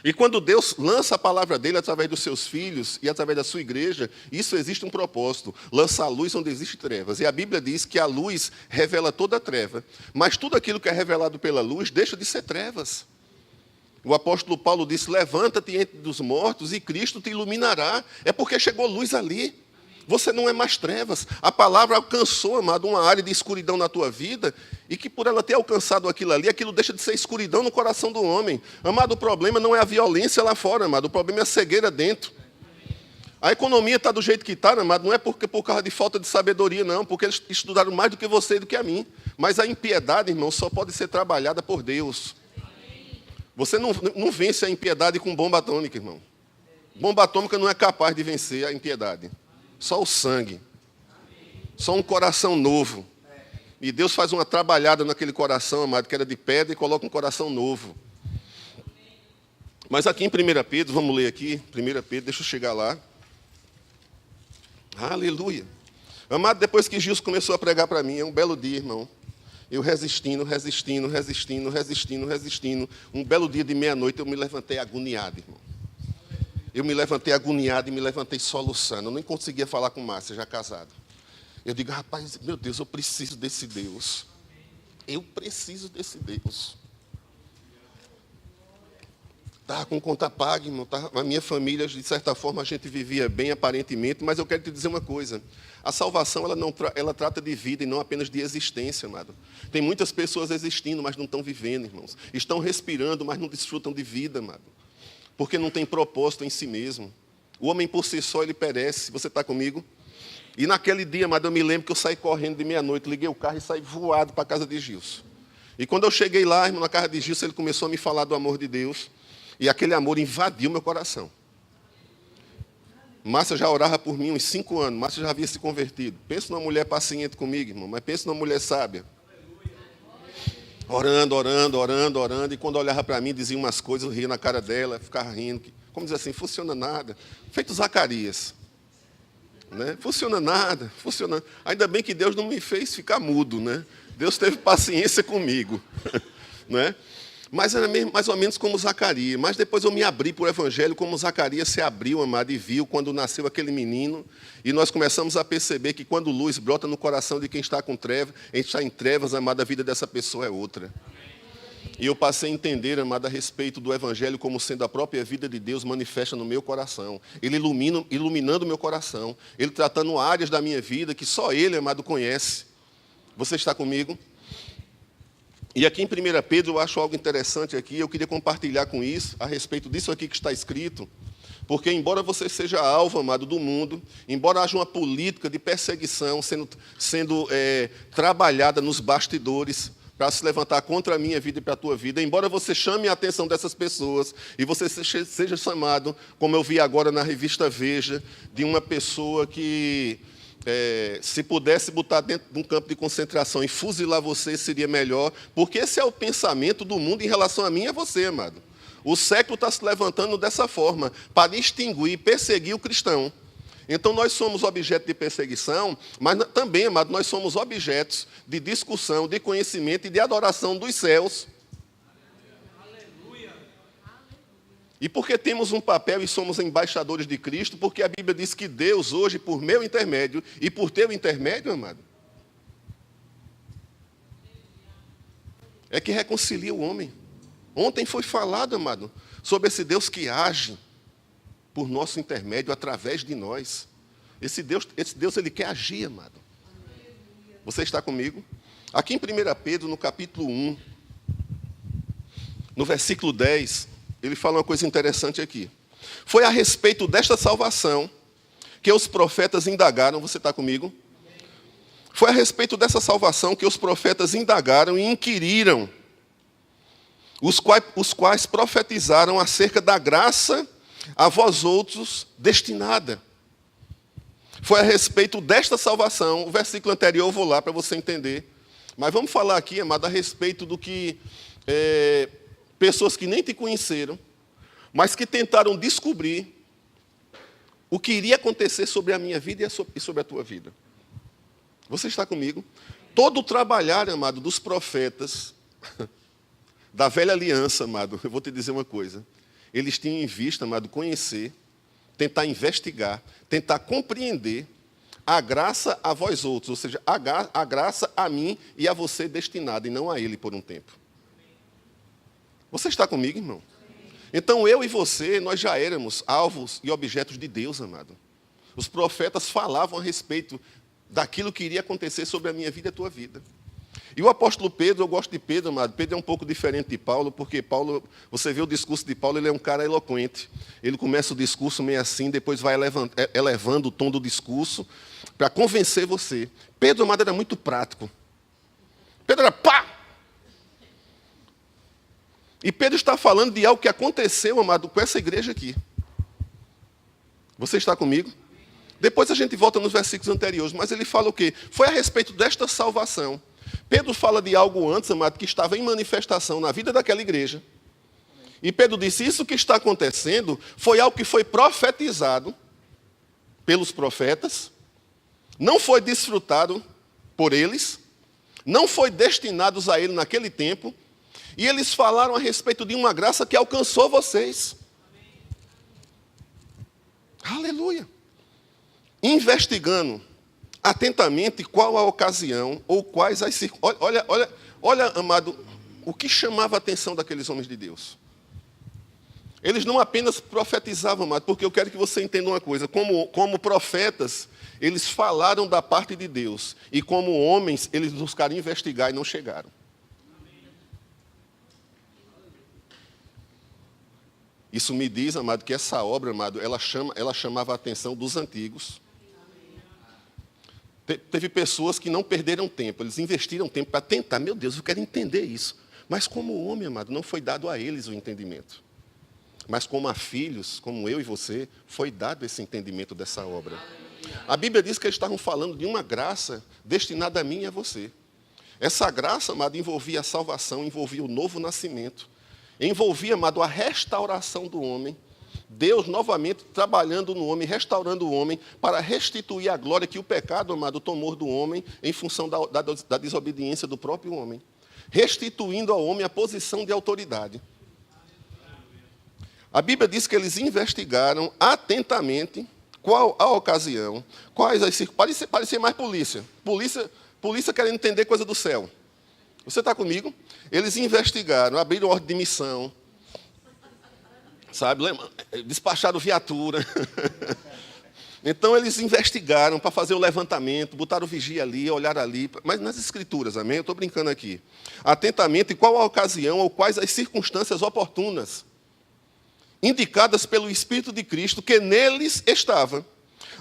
E quando Deus lança a palavra dele através dos seus filhos e através da sua igreja, isso existe um propósito, lançar a luz onde existe trevas. E a Bíblia diz que a luz revela toda a treva, mas tudo aquilo que é revelado pela luz deixa de ser trevas. O apóstolo Paulo disse, levanta-te entre dos mortos e Cristo te iluminará. É porque chegou luz ali. Você não é mais trevas. A palavra alcançou, amado, uma área de escuridão na tua vida e que por ela ter alcançado aquilo ali, aquilo deixa de ser escuridão no coração do homem. Amado, o problema não é a violência lá fora, amado. O problema é a cegueira dentro. A economia está do jeito que está, amado, não é por causa de falta de sabedoria, não, porque eles estudaram mais do que você e do que a mim. Mas a impiedade, irmão, só pode ser trabalhada por Deus. Você não vence a impiedade com bomba atômica, irmão. Bomba atômica não é capaz de vencer a impiedade. Só o sangue. Só um coração novo. E Deus faz uma trabalhada naquele coração, amado, que era de pedra, e coloca um coração novo. Mas aqui em 1 Pedro, vamos ler aqui, 1 Pedro, deixa eu chegar lá. Aleluia. Amado, depois que Gilson começou a pregar para mim, é um belo dia, irmão. Eu resistindo. Um belo dia de meia-noite, eu me levantei agoniado, irmão. Eu me levantei agoniado e me levantei soluçando. Eu nem conseguia falar com Márcia, já casado. Eu digo, rapaz, meu Deus, eu preciso desse Deus. Eu preciso desse Deus. Estava com conta paga, irmão. A minha família, de certa forma, a gente vivia bem, aparentemente, mas eu quero te dizer uma coisa. A salvação, ela trata de vida e não apenas de existência, amado. Tem muitas pessoas existindo, mas não estão vivendo, irmãos. Estão respirando, mas não desfrutam de vida, amado. Porque não tem propósito em si mesmo. O homem por si só, ele perece. Você está comigo? E naquele dia, amado, eu me lembro que eu saí correndo de meia-noite, liguei o carro e saí voado para a casa de Gilson. E quando eu cheguei lá, irmão, na casa de Gilson, ele começou a me falar do amor de Deus. E aquele amor invadiu meu coração. Márcia já orava por mim uns 5 anos. Márcia já havia se convertido. Pensa numa mulher paciente comigo, irmão, mas pensa numa mulher sábia. Orando, orando, orando, orando. E quando olhava para mim, dizia umas coisas, eu ria na cara dela, ficava rindo. Como dizer assim, funciona nada. Feito Zacarias. Né? Funciona nada, funciona. Ainda bem que Deus não me fez ficar mudo, né? Deus teve paciência comigo, né? Mas era mesmo, mais ou menos como Zacarias. Mas depois eu me abri para o Evangelho, como Zacarias se abriu, amado, e viu quando nasceu aquele menino. E nós começamos a perceber que quando luz brota no coração de quem está com trevas, a gente está em trevas, amado, a vida dessa pessoa é outra. E eu passei a entender, amado, a respeito do Evangelho como sendo a própria vida de Deus manifesta no meu coração. Ele iluminando o meu coração. Ele tratando áreas da minha vida que só Ele, amado, conhece. Você está comigo? E aqui em 1 Pedro eu acho algo interessante aqui. Eu queria compartilhar com isso, a respeito disso aqui que está escrito. Porque embora você seja alvo, amado, do mundo, embora haja uma política de perseguição sendo trabalhada nos bastidores, para se levantar contra a minha vida e para a tua vida, embora você chame a atenção dessas pessoas, e você seja chamado, como eu vi agora na revista Veja, de uma pessoa que, se pudesse botar dentro de um campo de concentração e fuzilar você, seria melhor, porque esse é o pensamento do mundo em relação a mim e a você, amado. O século está se levantando dessa forma, para extinguir e perseguir o cristão. Então, nós somos objeto de perseguição, mas também, amado, nós somos objetos de discussão, de conhecimento e de adoração dos céus. E porque temos um papel e somos embaixadores de Cristo, porque a Bíblia diz que Deus, hoje, por meu intermédio e por teu intermédio, amado, é que reconcilia o homem. Ontem foi falado, amado, sobre esse Deus que age por nosso intermédio, através de nós. Esse Deus, ele quer agir, amado. Você está comigo? Aqui em 1 Pedro, no capítulo 1, no versículo 10, ele fala uma coisa interessante aqui. Foi a respeito desta salvação que os profetas indagaram. Você está comigo? Foi a respeito dessa salvação que os profetas indagaram e inquiriram, os quais profetizaram acerca da graça a vós outros destinada. Foi a respeito desta salvação. O versículo anterior eu vou lá para você entender. Mas vamos falar aqui, amado, a respeito do que pessoas que nem te conheceram, mas que tentaram descobrir o que iria acontecer sobre a minha vida e sobre a tua vida. Você está comigo? Todo o trabalhar, amado, dos profetas da velha aliança, amado, eu vou te dizer uma coisa. Eles tinham em vista, amado, conhecer, tentar investigar, tentar compreender a graça a vós outros, ou seja, a graça a mim e a você destinada, e não a ele por um tempo. Você está comigo, irmão? Então, eu e você, nós já éramos alvos e objetos de Deus, amado. Os profetas falavam a respeito daquilo que iria acontecer sobre a minha vida e a tua vida. E o apóstolo Pedro, eu gosto de Pedro, amado. Pedro é um pouco diferente de Paulo, porque Paulo, você vê o discurso de Paulo, ele é um cara eloquente. Ele começa o discurso meio assim, depois vai elevando o tom do discurso para convencer você. Pedro, amado, era muito prático. Pedro era pá! E Pedro está falando de algo que aconteceu, amado, com essa igreja aqui. Você está comigo? Depois a gente volta nos versículos anteriores, mas ele fala o quê? Foi a respeito desta salvação. Pedro fala de algo antes, amado, que estava em manifestação na vida daquela igreja. E Pedro disse, isso que está acontecendo foi algo que foi profetizado pelos profetas, não foi desfrutado por eles, não foi destinado a ele naquele tempo, e eles falaram a respeito de uma graça que alcançou vocês. Aleluia! Investigando atentamente qual a ocasião ou quais as circunstâncias. Olha, amado, o que chamava a atenção daqueles homens de Deus. Eles não apenas profetizavam, amado, porque eu quero que você entenda uma coisa. Como profetas, eles falaram da parte de Deus. E como homens, eles buscaram investigar e não chegaram. Isso me diz, amado, que essa obra, amado, ela chamava a atenção dos antigos. Teve pessoas que não perderam tempo, eles investiram tempo para tentar. Meu Deus, eu quero entender isso. Mas como homem, amado, não foi dado a eles o entendimento. Mas como a filhos, como eu e você, foi dado esse entendimento dessa obra. A Bíblia diz que eles estavam falando de uma graça destinada a mim e a você. Essa graça, amado, envolvia a salvação, envolvia o novo nascimento. Envolvia, amado, a restauração do homem. Deus novamente trabalhando no homem, restaurando o homem, para restituir a glória que o pecado, amado, tomou do homem em função da desobediência do próprio homem. Restituindo ao homem a posição de autoridade. A Bíblia diz que eles investigaram atentamente qual a ocasião, quais as circunstâncias. Parecia mais polícia. Polícia querendo entender coisa do céu. Você está comigo? Eles investigaram, abriram ordem de missão, sabe? Despacharam viatura. Então, eles investigaram para fazer o levantamento, botaram vigia ali, olharam ali, mas nas escrituras, amém? Eu estou brincando aqui. Atentamente, qual a ocasião ou quais as circunstâncias oportunas, indicadas pelo Espírito de Cristo, que neles estava,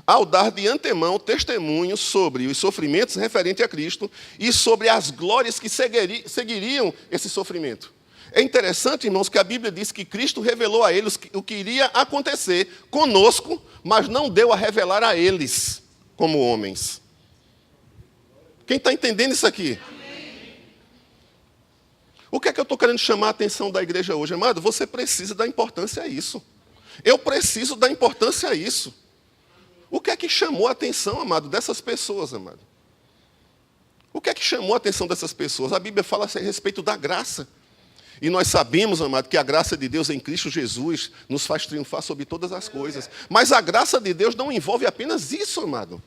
ao dar de antemão testemunho sobre os sofrimentos referentes a Cristo e sobre as glórias que seguiriam esse sofrimento. É interessante, irmãos, que a Bíblia diz que Cristo revelou a eles o que iria acontecer conosco, mas não deu a revelar a eles como homens. Quem está entendendo isso aqui? O que é que eu estou querendo chamar a atenção da igreja hoje, amado? Você precisa dar importância a isso. Eu preciso dar importância a isso. O que é que chamou a atenção, amado, dessas pessoas, amado? O que é que chamou a atenção dessas pessoas? A Bíblia fala a respeito da graça. E nós sabemos, amado, que a graça de Deus em Cristo Jesus nos faz triunfar sobre todas as coisas. Mas a graça de Deus não envolve apenas isso, amado.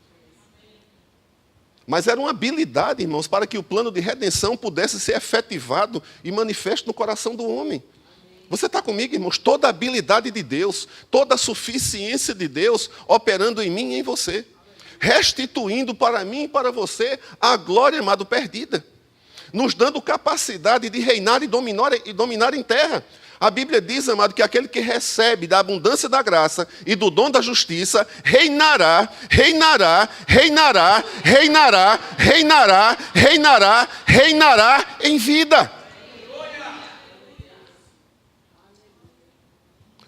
Mas era uma habilidade, irmãos, para que o plano de redenção pudesse ser efetivado e manifesto no coração do homem. Você está comigo, irmãos? Toda a habilidade de Deus, toda a suficiência de Deus operando em mim e em você. Restituindo para mim e para você a glória, amado, perdida. Nos dando capacidade de reinar e dominar em terra. A Bíblia diz, amado, que aquele que recebe da abundância da graça e do dom da justiça, reinará, reinará, reinará, reinará, reinará, reinará, reinará em vida.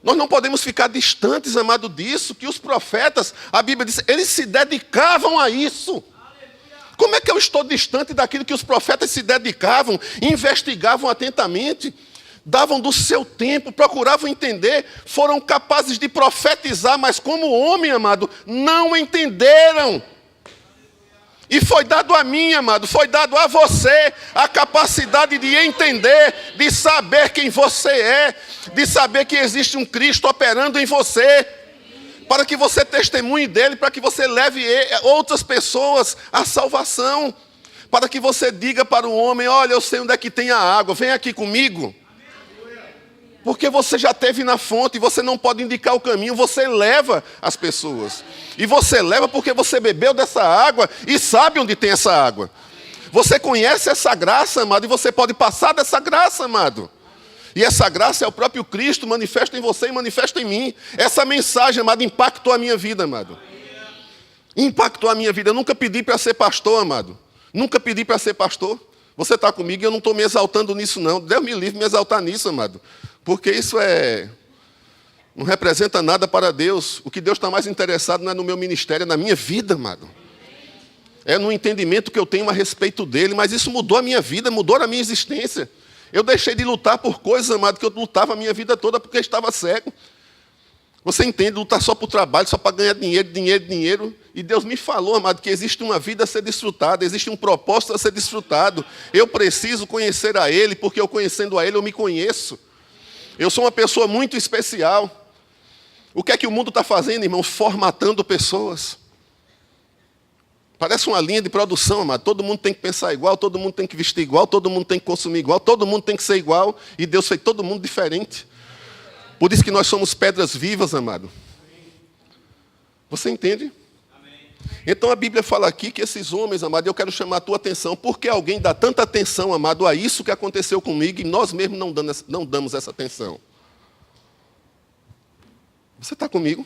Nós não podemos ficar distantes, amado, disso, que os profetas, a Bíblia diz, eles se dedicavam a isso. Como é que eu estou distante daquilo que os profetas se dedicavam, investigavam atentamente, davam do seu tempo, procuravam entender, foram capazes de profetizar, mas como homem, amado, não entenderam. E foi dado a mim, amado, foi dado a você a capacidade de entender, de saber quem você é, de saber que existe um Cristo operando em você, para que você testemunhe dele, para que você leve outras pessoas à salvação, para que você diga para o homem, olha, eu sei onde é que tem a água, vem aqui comigo. Porque você já esteve na fonte, você não pode indicar o caminho, você leva as pessoas. E você leva porque você bebeu dessa água e sabe onde tem essa água. Você conhece essa graça, amado, e você pode passar dessa graça, amado. E essa graça é o próprio Cristo, manifesta em você e manifesta em mim. Essa mensagem, amado, impactou a minha vida, amado. Impactou a minha vida. Eu nunca pedi para ser pastor, amado. Nunca pedi para ser pastor. Você está comigo e eu não estou me exaltando nisso, não. Deus me livre de me exaltar nisso, amado. Porque isso não representa nada para Deus. O que Deus está mais interessado não é no meu ministério, é na minha vida, amado. É no entendimento que eu tenho a respeito dele, mas isso mudou a minha vida, mudou a minha existência. Eu deixei de lutar por coisas, amado, que eu lutava a minha vida toda porque estava cego. Você entende, lutar só por trabalho, só para ganhar dinheiro, dinheiro, dinheiro. E Deus me falou, amado, que existe uma vida a ser desfrutada, existe um propósito a ser desfrutado. Eu preciso conhecer a Ele, porque eu conhecendo a Ele, eu me conheço. Eu sou uma pessoa muito especial. O que é que o mundo está fazendo, irmão? Formatando pessoas. Parece uma linha de produção, amado. Todo mundo tem que pensar igual, todo mundo tem que vestir igual, todo mundo tem que consumir igual, todo mundo tem que ser igual. E Deus fez todo mundo diferente. Por isso que nós somos pedras vivas, amado. Você entende? Então a Bíblia fala aqui que esses homens, amado, eu quero chamar a tua atenção, porque alguém dá tanta atenção, amado, a isso que aconteceu comigo e nós mesmos não damos essa atenção. Você está comigo?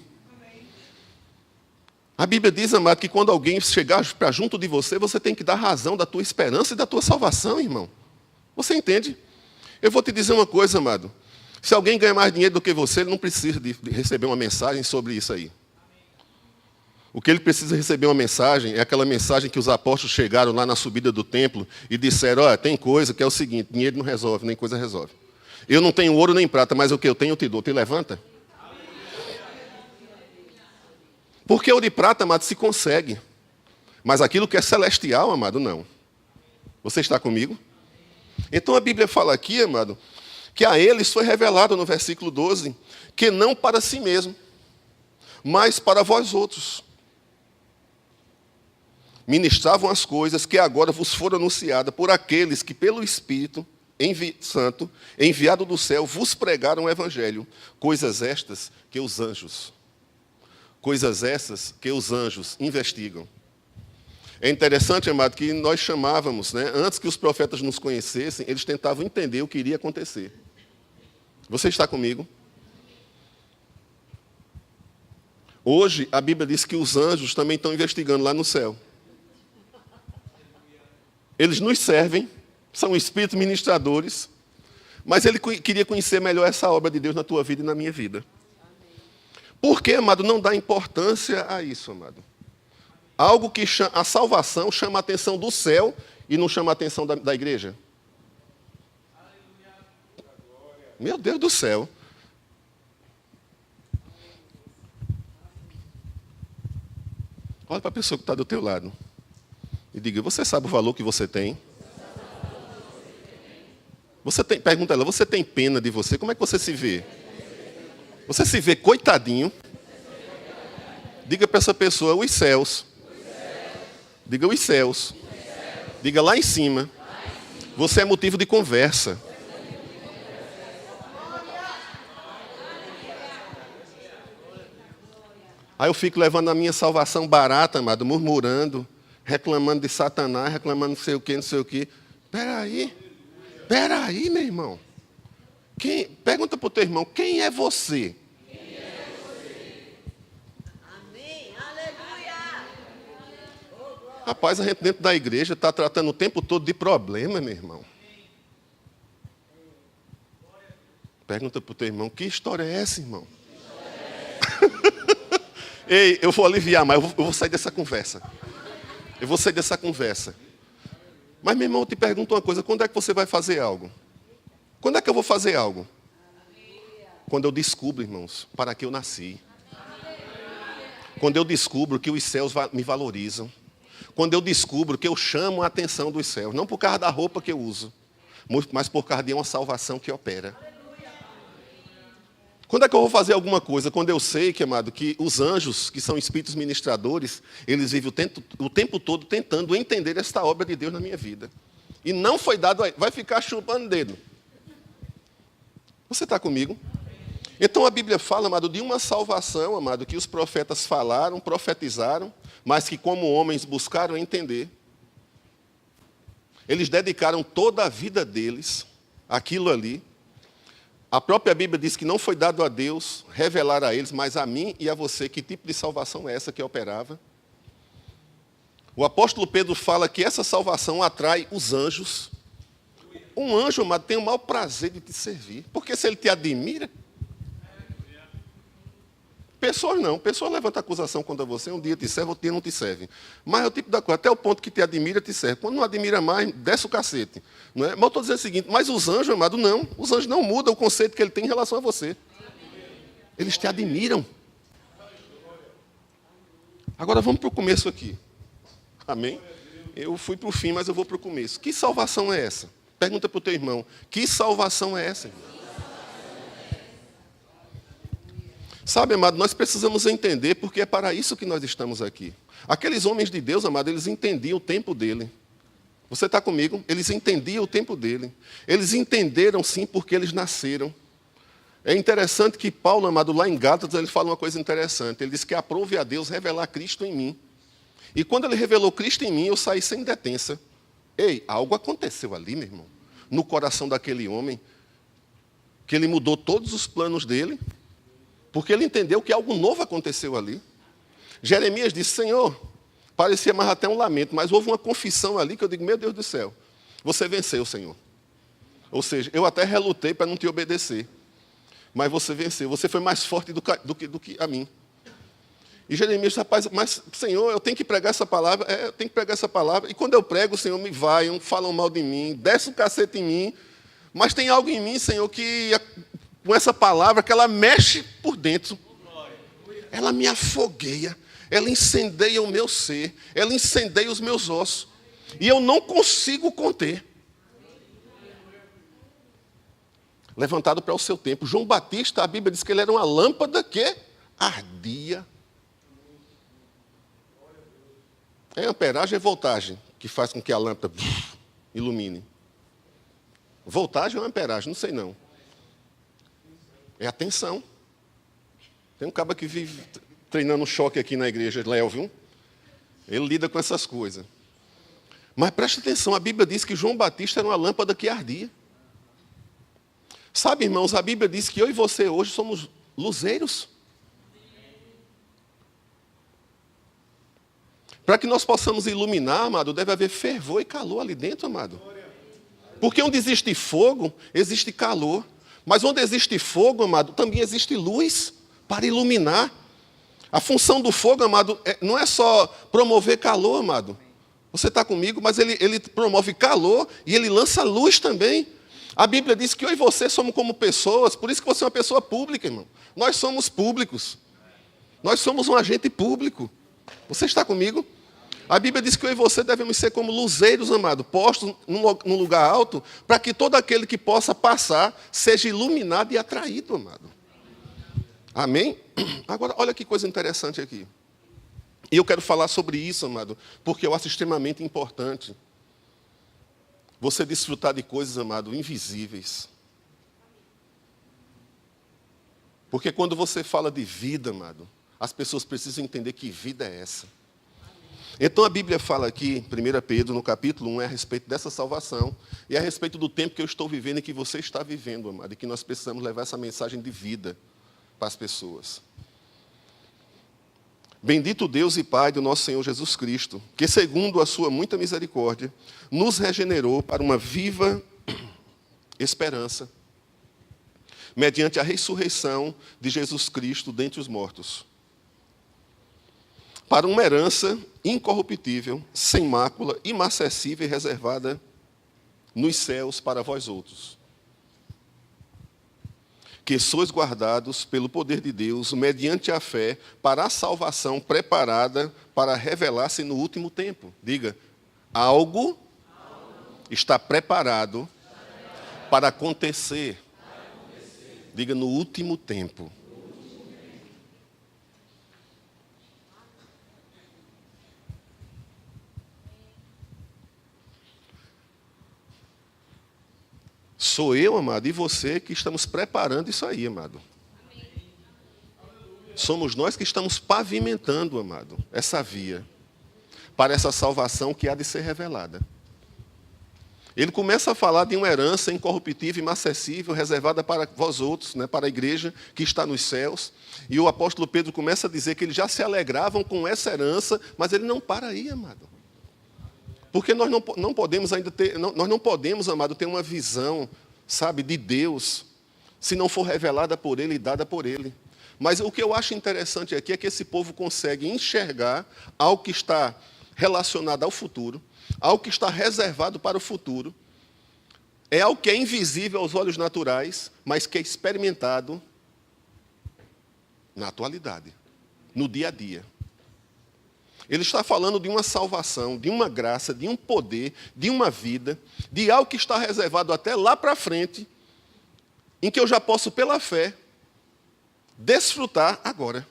A Bíblia diz, amado, que quando alguém chegar para junto de você, você tem que dar razão da tua esperança e da tua salvação, irmão. Você entende? Eu vou te dizer uma coisa, amado. Se alguém ganha mais dinheiro do que você, ele não precisa de receber uma mensagem sobre isso aí. O que ele precisa receber uma mensagem é aquela mensagem que os apóstolos chegaram lá na subida do templo e disseram, olha, tem coisa que é o seguinte, dinheiro não resolve, nem coisa resolve. Eu não tenho ouro nem prata, mas o que eu tenho eu te dou. Te levanta? Porque o de prata, amado, se consegue. Mas aquilo que é celestial, amado, não. Você está comigo? Então a Bíblia fala aqui, amado, que a eles foi revelado no versículo 12, que não para si mesmo, mas para vós outros. Ministravam as coisas que agora vos foram anunciadas por aqueles que pelo Espírito Santo, enviado do céu, vos pregaram o Evangelho. Coisas estas que os anjos investigam. É interessante, amado, que nós chamávamos, antes que os profetas nos conhecessem, eles tentavam entender o que iria acontecer. Você está comigo? Hoje, a Bíblia diz que os anjos também estão investigando lá no céu. Eles nos servem, são espíritos ministradores, mas ele queria conhecer melhor essa obra de Deus na tua vida e na minha vida. Por que, amado, não dá importância a isso, amado? Algo que a salvação chama a atenção do céu e não chama a atenção da igreja. Meu Deus do céu. Olha para a pessoa que está do teu lado e diga, você sabe o valor que você tem? Pergunta a ela, você tem pena de você? Como é que você se vê? Você se vê coitadinho? Diga para essa pessoa, os céus. Diga os céus. Diga lá em cima. Você é motivo de conversa. Aí eu fico levando a minha salvação barata, amado, murmurando, reclamando de Satanás, reclamando não sei o quê, não sei o quê. Peraí, meu irmão. Pergunta para o teu irmão, quem é você? Amém, aleluia. Rapaz, a gente dentro da igreja está tratando o tempo todo de problema, meu irmão. Pergunta para o teu irmão, que história é essa, irmão? Ei, eu vou aliviar, mas eu vou sair dessa conversa. Mas, meu irmão, eu te pergunto uma coisa, quando é que você vai fazer algo? Quando é que eu vou fazer algo? Quando eu descubro, irmãos, para que eu nasci. Quando eu descubro que os céus me valorizam. Quando eu descubro que eu chamo a atenção dos céus. Não por causa da roupa que eu uso, mas por causa de uma salvação que opera. Quando é que eu vou fazer alguma coisa? Quando eu sei, amado, que os anjos, que são espíritos ministradores, eles vivem o tempo todo tentando entender esta obra de Deus na minha vida. E não foi dado a... Vai ficar chupando dedo. Você está comigo? Então a Bíblia fala, amado, de uma salvação, amado, que os profetas falaram, profetizaram, mas que como homens buscaram entender. Eles dedicaram toda a vida deles àquilo ali. A própria Bíblia diz que não foi dado a Deus revelar a eles, mas a mim e a você, que tipo de salvação é essa que operava. O apóstolo Pedro fala que essa salvação atrai os anjos. Um anjo, amado, tem o maior prazer de te servir. Porque se ele te admira... Pessoas não. Pessoas levantam acusação contra você, um dia te serve, outro dia não te serve. Mas é o tipo da coisa, até o ponto que te admira, te serve. Quando não admira mais, desce o cacete. Não é? Mas eu estou dizendo o seguinte, mas os anjos, amado, não. Os anjos não mudam o conceito que ele tem em relação a você. Eles te admiram. Agora vamos para o começo aqui. Amém? Eu fui para o fim, mas eu vou para o começo. Que salvação é essa? Pergunta para o teu irmão. Que salvação é essa, irmão? Sabe, amado, nós precisamos entender porque é para isso que nós estamos aqui. Aqueles homens de Deus, amado, eles entendiam o tempo dele. Você está comigo? Eles entendiam o tempo dele. Eles entenderam, sim, porque eles nasceram. É interessante que Paulo, amado, lá em Gálatas, ele fala uma coisa interessante. Ele diz que aprove a Deus revelar Cristo em mim. E quando ele revelou Cristo em mim, eu saí sem detença. Ei, algo aconteceu ali, meu irmão. No coração daquele homem, que ele mudou todos os planos dele, porque ele entendeu que algo novo aconteceu ali. Jeremias disse, Senhor, parecia mais até um lamento, mas houve uma confissão ali que eu digo, meu Deus do céu, você venceu, Senhor. Ou seja, eu até relutei para não te obedecer, mas você venceu, você foi mais forte do que a mim. E Jeremias disse, rapaz, mas Senhor, eu tenho que pregar essa palavra, eu tenho que pregar essa palavra, e quando eu prego, o Senhor me vai, falam mal de mim, desce um cacete em mim, mas tem algo em mim, Senhor, que com essa palavra, que ela mexe por dentro, ela me afogueia, ela incendeia o meu ser, ela incendeia os meus ossos, e eu não consigo conter. Levantado para o seu tempo. João Batista, a Bíblia diz que ele era uma lâmpada que ardia. É amperagem e voltagem que faz com que a lâmpada ilumine. Voltagem ou amperagem? Não sei não. É a tensão. Tem um cabo que vive treinando um choque aqui na igreja, Léo, viu? Ele lida com essas coisas. Mas preste atenção, a Bíblia diz que João Batista era uma lâmpada que ardia. Sabe, irmãos, a Bíblia diz que eu e você hoje somos luzeiros. Para que nós possamos iluminar, amado, deve haver fervor e calor ali dentro, amado. Porque onde existe fogo, existe calor. Mas onde existe fogo, amado, também existe luz para iluminar. A função do fogo, amado, não é só promover calor, amado. Você está comigo, mas ele promove calor e ele lança luz também. A Bíblia diz que eu e você somos como pessoas, por isso que você é uma pessoa pública, irmão. Nós somos públicos. Nós somos um agente público. Você está comigo? A Bíblia diz que eu e você devemos ser como luzeiros, amado, postos num lugar alto, para que todo aquele que possa passar seja iluminado e atraído, amado. Amém? Agora, olha que coisa interessante aqui. E eu quero falar sobre isso, amado, porque eu acho extremamente importante você desfrutar de coisas, amado, invisíveis. Porque quando você fala de vida, amado, as pessoas precisam entender que vida é essa. Então a Bíblia fala aqui, 1 Pedro, no capítulo 1, é a respeito dessa salvação, e é a respeito do tempo que eu estou vivendo e que você está vivendo, amado, e que nós precisamos levar essa mensagem de vida para as pessoas. Bendito Deus e Pai do nosso Senhor Jesus Cristo, que segundo a sua muita misericórdia, nos regenerou para uma viva esperança, mediante a ressurreição de Jesus Cristo dentre os mortos, para uma herança incorruptível, sem mácula, imacessível e reservada nos céus para vós outros, que sois guardados pelo poder de Deus, mediante a fé, para a salvação preparada para revelar-se no último tempo. Diga, algo está preparado para acontecer. Diga, no último tempo. Sou eu, amado, e você que estamos preparando isso aí, amado. Somos nós que estamos pavimentando, amado, essa via para essa salvação que há de ser revelada. Ele começa a falar de uma herança incorruptível, inacessível, reservada para vós outros, né, para a igreja que está nos céus. E o apóstolo Pedro começa a dizer que eles já se alegravam com essa herança, mas ele não para aí, amado. Porque nós não podemos ainda ter, nós não podemos, amado, ter uma visão, sabe, de Deus, se não for revelada por Ele e dada por Ele. Mas o que eu acho interessante aqui é que esse povo consegue enxergar algo que está relacionado ao futuro, algo que está reservado para o futuro, é algo que é invisível aos olhos naturais, mas que é experimentado na atualidade, no dia a dia. Ele está falando de uma salvação, de uma graça, de um poder, de uma vida, de algo que está reservado até lá para frente, em que eu já posso, pela fé, desfrutar agora.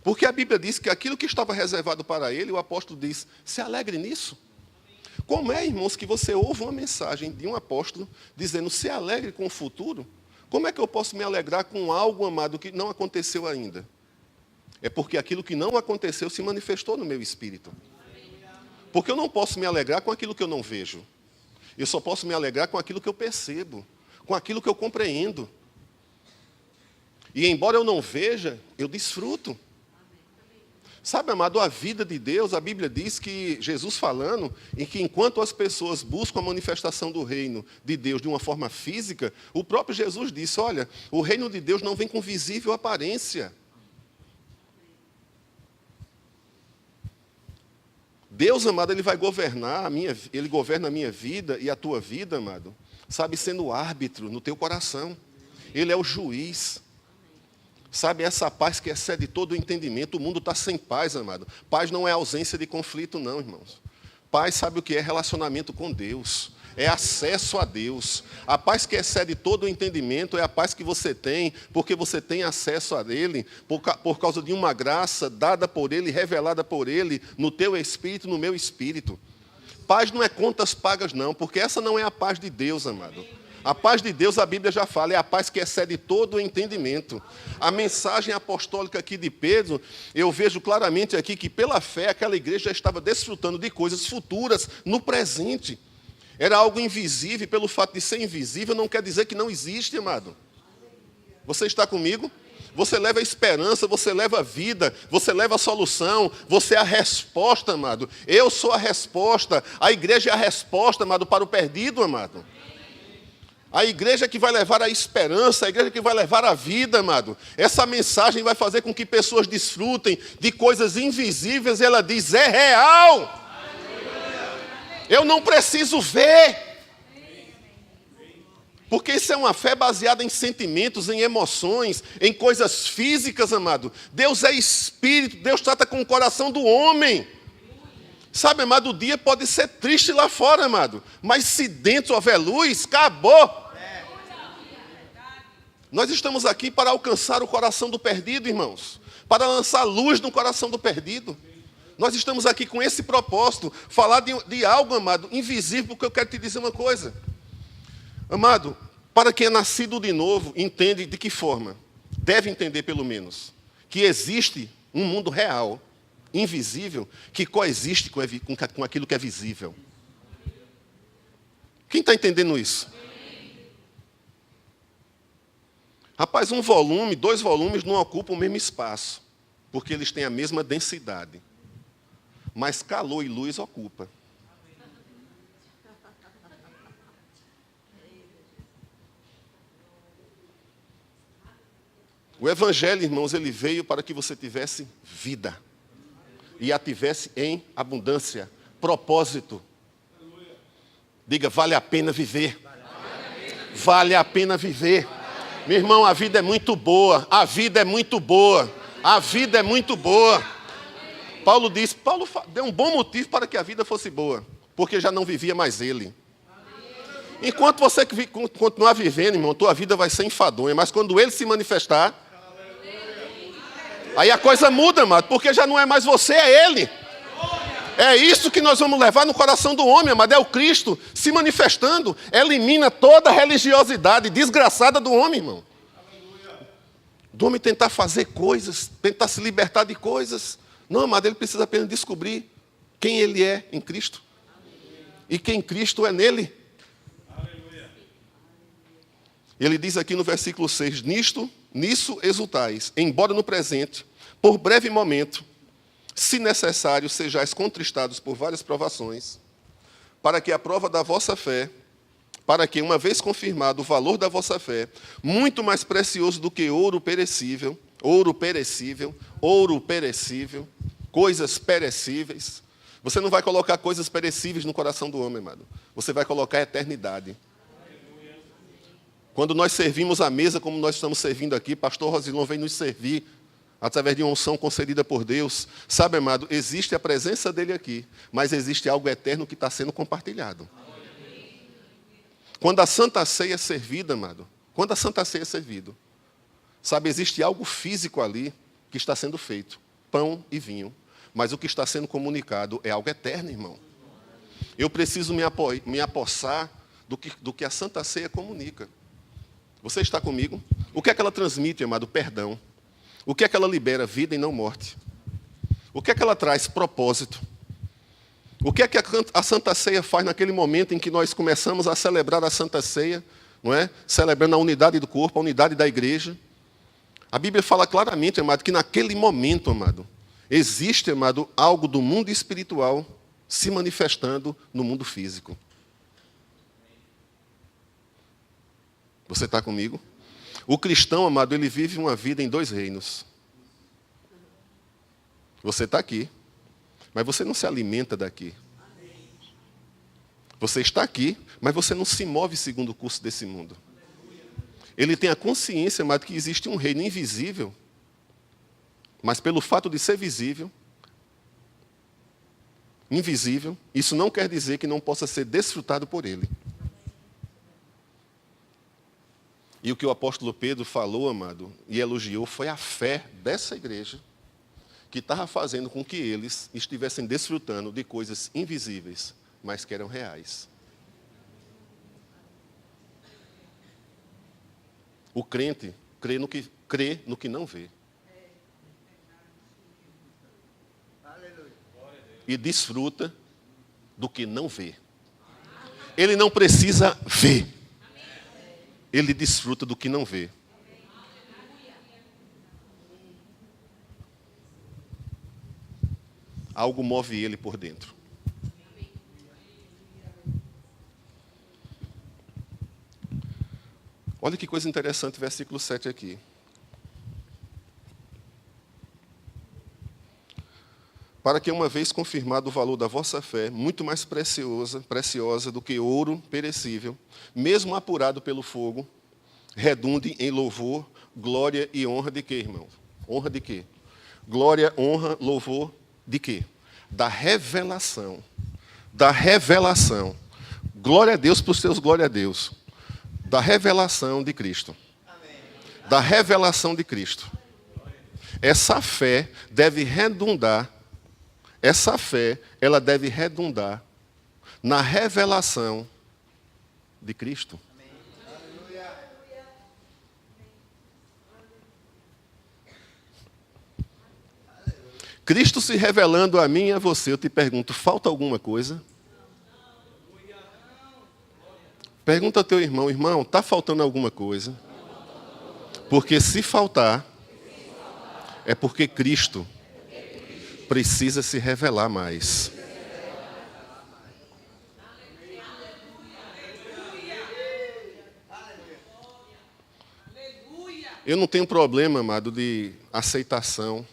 Porque a Bíblia diz que aquilo que estava reservado para ele, o apóstolo diz, se alegre nisso. Como é, irmãos, que você ouve uma mensagem de um apóstolo dizendo, se alegre com o futuro? Como é que eu posso me alegrar com algo, amado, que não aconteceu ainda? É porque aquilo que não aconteceu se manifestou no meu espírito. Porque eu não posso me alegrar com aquilo que eu não vejo. Eu só posso me alegrar com aquilo que eu percebo, com aquilo que eu compreendo. E embora eu não veja, eu desfruto. Sabe, amado, a vida de Deus, a Bíblia diz que, Jesus falando, em que enquanto as pessoas buscam a manifestação do reino de Deus de uma forma física, o próprio Jesus disse, olha, o reino de Deus não vem com visível aparência. Deus, amado, Ele vai governar, Ele governa a minha vida e a tua vida, amado, sabe, sendo árbitro no teu coração. Ele é o juiz. Sabe, essa paz que excede todo o entendimento. O mundo está sem paz, amado. Paz não é ausência de conflito, não, irmãos. Paz, sabe o que é? Relacionamento com Deus. É acesso a Deus. A paz que excede todo o entendimento é a paz que você tem, porque você tem acesso a Ele, por causa de uma graça dada por Ele, revelada por Ele, no teu espírito, no meu espírito. Paz não é contas pagas, não, porque essa não é a paz de Deus, amado. A paz de Deus, a Bíblia já fala, é a paz que excede todo o entendimento. A mensagem apostólica aqui de Pedro, eu vejo claramente aqui que pela fé aquela igreja já estava desfrutando de coisas futuras no presente. Era algo invisível, e pelo fato de ser invisível não quer dizer que não existe, amado. Você está comigo? Você leva a esperança, você leva a vida, você leva a solução, você é a resposta, amado. Eu sou a resposta, a igreja é a resposta, amado, para o perdido, amado. A igreja que vai levar a esperança, a igreja que vai levar a vida, amado. Essa mensagem vai fazer com que pessoas desfrutem de coisas invisíveis, e ela diz, é real. Eu não preciso ver. Porque isso é uma fé baseada em sentimentos, em emoções, em coisas físicas, amado. Deus é espírito, Deus trata com o coração do homem. Sabe, amado, o dia pode ser triste lá fora, amado. Mas se dentro houver luz, acabou. Nós estamos aqui para alcançar o coração do perdido, irmãos. Para lançar luz no coração do perdido. Nós estamos aqui com esse propósito. Falar de algo, amado, invisível, porque eu quero te dizer uma coisa. Amado, para quem é nascido de novo, entende de que forma? Deve entender, pelo menos, que existe um mundo real, invisível, que coexiste com aquilo que é visível. Quem está entendendo isso? Rapaz, um volume, 2 volumes não ocupam o mesmo espaço, porque eles têm a mesma densidade. Mas calor e luz ocupa. O Evangelho, irmãos, ele veio para que você tivesse vida. E a tivesse em abundância. Propósito. Diga, vale a pena viver. Vale a pena viver. Meu irmão, a vida é muito boa. A vida é muito boa. A vida é muito boa. Paulo deu um bom motivo para que a vida fosse boa. Porque já não vivia mais ele. Enquanto você continuar vivendo, irmão, tua vida vai ser enfadonha. Mas quando ele se manifestar, aí a coisa muda, amado. Porque já não é mais você, é ele. É isso que nós vamos levar no coração do homem, amado. É o Cristo se manifestando. Elimina toda a religiosidade desgraçada do homem, irmão. Do homem tentar fazer coisas, tentar se libertar de coisas. Não, amado, ele precisa apenas descobrir quem ele é em Cristo. E quem Cristo é nele. Ele diz aqui no versículo 6, nisso exultais, embora no presente, por breve momento, se necessário, sejais contristados por várias provações, para que a prova da vossa fé, para que, uma vez confirmado o valor da vossa fé, muito mais precioso do que ouro perecível, coisas perecíveis. Você não vai colocar coisas perecíveis no coração do homem, amado. Você vai colocar a eternidade. Quando nós servimos a mesa, como nós estamos servindo aqui, pastor Rosilon vem nos servir, através de uma unção concedida por Deus. Sabe, amado, existe a presença dele aqui, mas existe algo eterno que está sendo compartilhado. Quando a Santa Ceia é servida, amado, sabe, existe algo físico ali que está sendo feito, pão e vinho, mas o que está sendo comunicado é algo eterno, irmão. Eu preciso me apossar do que a Santa Ceia comunica. Você está comigo? O que é que ela transmite, amado? Perdão. O que é que ela libera? Vida e não morte. O que é que ela traz? Propósito. O que é que a Santa Ceia faz naquele momento em que nós começamos a celebrar a Santa Ceia, não é? Celebrando a unidade do corpo, a unidade da igreja. A Bíblia fala claramente, amado, que naquele momento, amado, existe, amado, algo do mundo espiritual se manifestando no mundo físico. Você está comigo? O cristão, amado, ele vive uma vida em 2 reinos. Você está aqui, mas você não se alimenta daqui. Você está aqui, mas você não se move segundo o curso desse mundo. Ele tem a consciência, amado, que existe um reino invisível, mas pelo fato de ser visível, invisível, isso não quer dizer que não possa ser desfrutado por ele. E o que o apóstolo Pedro falou, amado, e elogiou, foi a fé dessa igreja, que estava fazendo com que eles estivessem desfrutando de coisas invisíveis, mas que eram reais. O crente crê no que não vê. E desfruta do que não vê. Ele não precisa ver. Ele desfruta do que não vê. Algo move ele por dentro. Olha que coisa interessante, versículo 7 aqui. Para que, uma vez confirmado o valor da vossa fé, muito mais preciosa do que ouro perecível, mesmo apurado pelo fogo, redunde em louvor, glória e honra de quê, irmão? Honra de quê? Glória, honra, louvor de quê? Da revelação. Da revelação. Glória a Deus para os seus glória a Deus. Da revelação de Cristo. Da revelação de Cristo. Essa fé deve redundar, ela deve redundar na revelação de Cristo. Cristo se revelando a mim e a você, eu te pergunto, falta alguma coisa? Pergunta ao teu irmão, irmão, está faltando alguma coisa? Porque se faltar, é porque Cristo precisa se revelar mais. Eu não tenho problema, amado, de aceitação,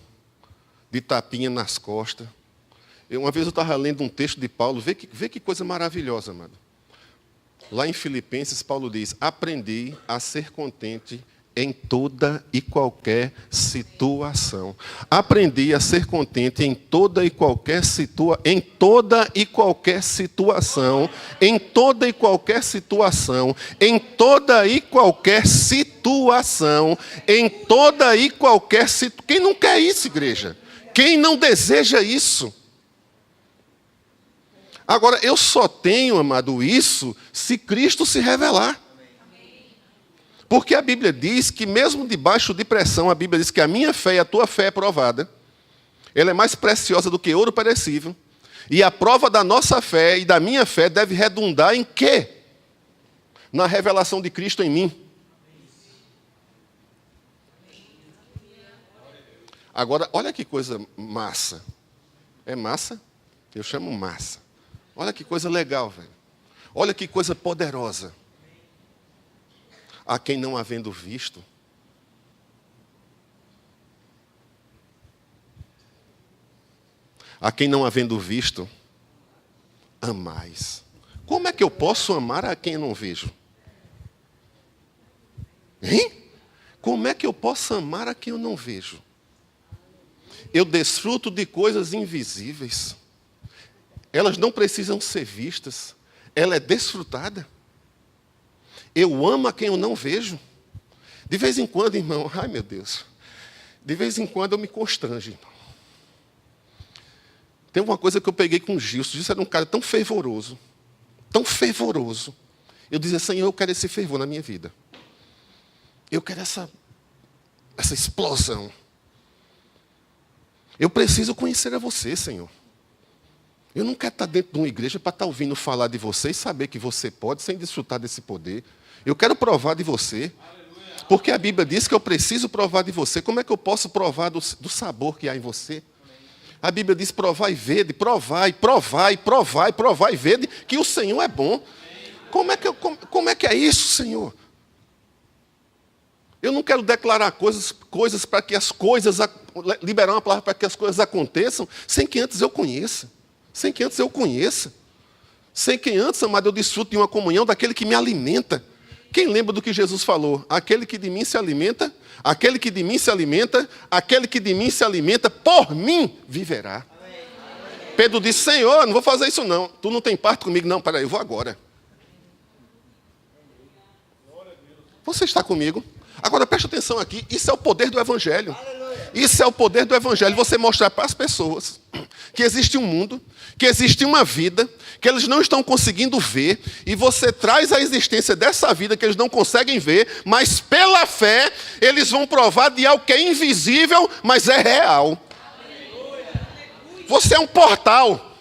de tapinha nas costas. Uma vez eu estava lendo um texto de Paulo, vê que coisa maravilhosa, amado. Lá em Filipenses, Paulo diz, aprendi a ser contente em toda e qualquer situação. Aprendi a ser contente em toda e qualquer situação, em toda e qualquer situação, em toda e qualquer situação, em toda e qualquer situação, em toda e qualquer situação. Quem não quer isso, igreja? Quem não deseja isso? Agora, eu só tenho, amado, isso se Cristo se revelar. Porque a Bíblia diz que mesmo debaixo de pressão, a Bíblia diz que a minha fé e a tua fé é provada. Ela é mais preciosa do que ouro perecível. E a prova da nossa fé e da minha fé deve redundar em quê? Na revelação de Cristo em mim. Agora, olha que coisa massa. É massa? Eu chamo massa. Olha que coisa legal, velho. Olha que coisa poderosa. A quem não havendo visto, a quem não havendo visto, amais. Como é que eu posso amar a quem eu não vejo? Hein? Como é que eu posso amar a quem eu não vejo? Eu desfruto de coisas invisíveis. Elas não precisam ser vistas. Ela é desfrutada. Eu amo a quem eu não vejo. De vez em quando, irmão, ai meu Deus. De vez em quando eu me constranjo, irmão. Tem uma coisa que eu peguei com o Gilson. O Gilson era um cara tão fervoroso. Tão fervoroso. Eu dizia, Senhor, eu quero esse fervor na minha vida. Eu quero essa explosão. Eu preciso conhecer a você, Senhor. Eu não quero estar dentro de uma igreja para estar ouvindo falar de você e saber que você pode sem desfrutar desse poder. Eu quero provar de você. Porque a Bíblia diz que eu preciso provar de você. Como é que eu posso provar do sabor que há em você? A Bíblia diz, provai e vede, provai e vede, que o Senhor é bom. Como é que é isso, Senhor? Eu não quero declarar coisas para que as coisas, liberar uma palavra para que as coisas aconteçam, sem que antes eu conheça. Sem que antes, amado, eu desfruto de uma comunhão daquele que me alimenta. Quem lembra do que Jesus falou? Aquele que de mim se alimenta, aquele que de mim se alimenta, aquele que de mim se alimenta, por mim viverá. Pedro disse, Senhor, não vou fazer isso não. Tu não tem parte comigo? Não, peraí, eu vou agora. Você está comigo? Agora preste atenção aqui, isso é o poder do Evangelho. Isso é o poder do Evangelho, você mostrar para as pessoas que existe um mundo, que existe uma vida, que eles não estão conseguindo ver, e você traz a existência dessa vida que eles não conseguem ver, mas pela fé eles vão provar de algo que é invisível, mas é real. Você é um portal.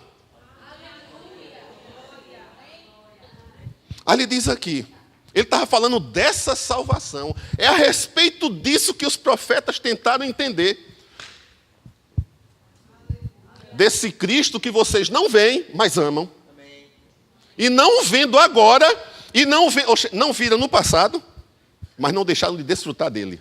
Aí ele diz aqui, ele estava falando dessa salvação. É a respeito disso que os profetas tentaram entender. Desse Cristo que vocês não veem, mas amam. E não vendo agora, e não viram no passado, mas não deixaram de desfrutar dele.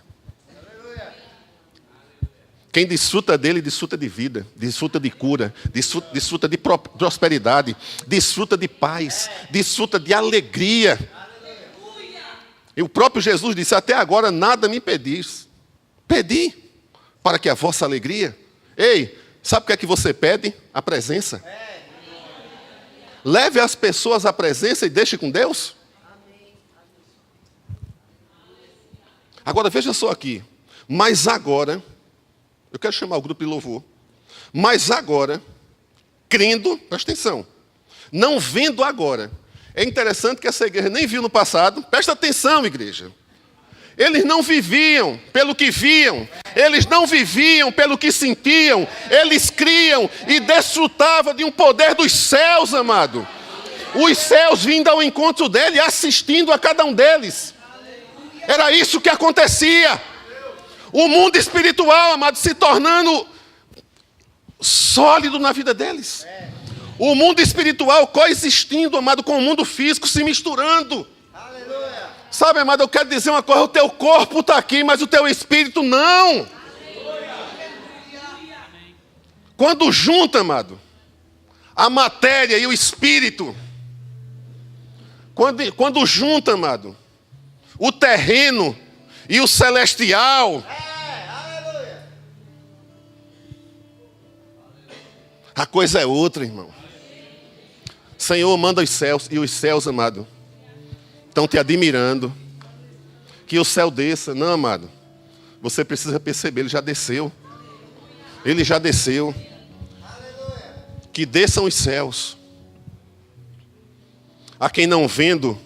Quem desfruta dele, desfruta de vida, desfruta de cura, desfruta de prosperidade, desfruta de paz, desfruta de alegria. E o próprio Jesus disse, até agora nada me pedis. Pedi para que a vossa alegria... Ei, sabe o que é que você pede? A presença. Leve as pessoas à presença e deixe com Deus. Agora veja só aqui. Mas agora, eu quero chamar o grupo de louvor. Mas agora, crendo, presta atenção, não vendo agora. É interessante que essa igreja nem viu no passado. Presta atenção, igreja. Eles não viviam pelo que viam. Eles não viviam pelo que sentiam. Eles criam e desfrutavam de um poder dos céus, amado. Os céus vindo ao encontro dele, assistindo a cada um deles. Era isso que acontecia. O mundo espiritual, amado, se tornando sólido na vida deles. O mundo espiritual coexistindo, amado, com o mundo físico, se misturando. Aleluia. Sabe, amado, eu quero dizer uma coisa, o teu corpo está aqui, mas o teu espírito não. Aleluia. Quando junta, amado, a matéria e o espírito, quando junta, amado, o terreno e o celestial, a coisa é outra, irmão. Senhor, manda os céus, e os céus, amado, estão te admirando. Que o céu desça. Não, amado, você precisa perceber, ele já desceu. Ele já desceu. Que desçam os céus. A quem não vendo,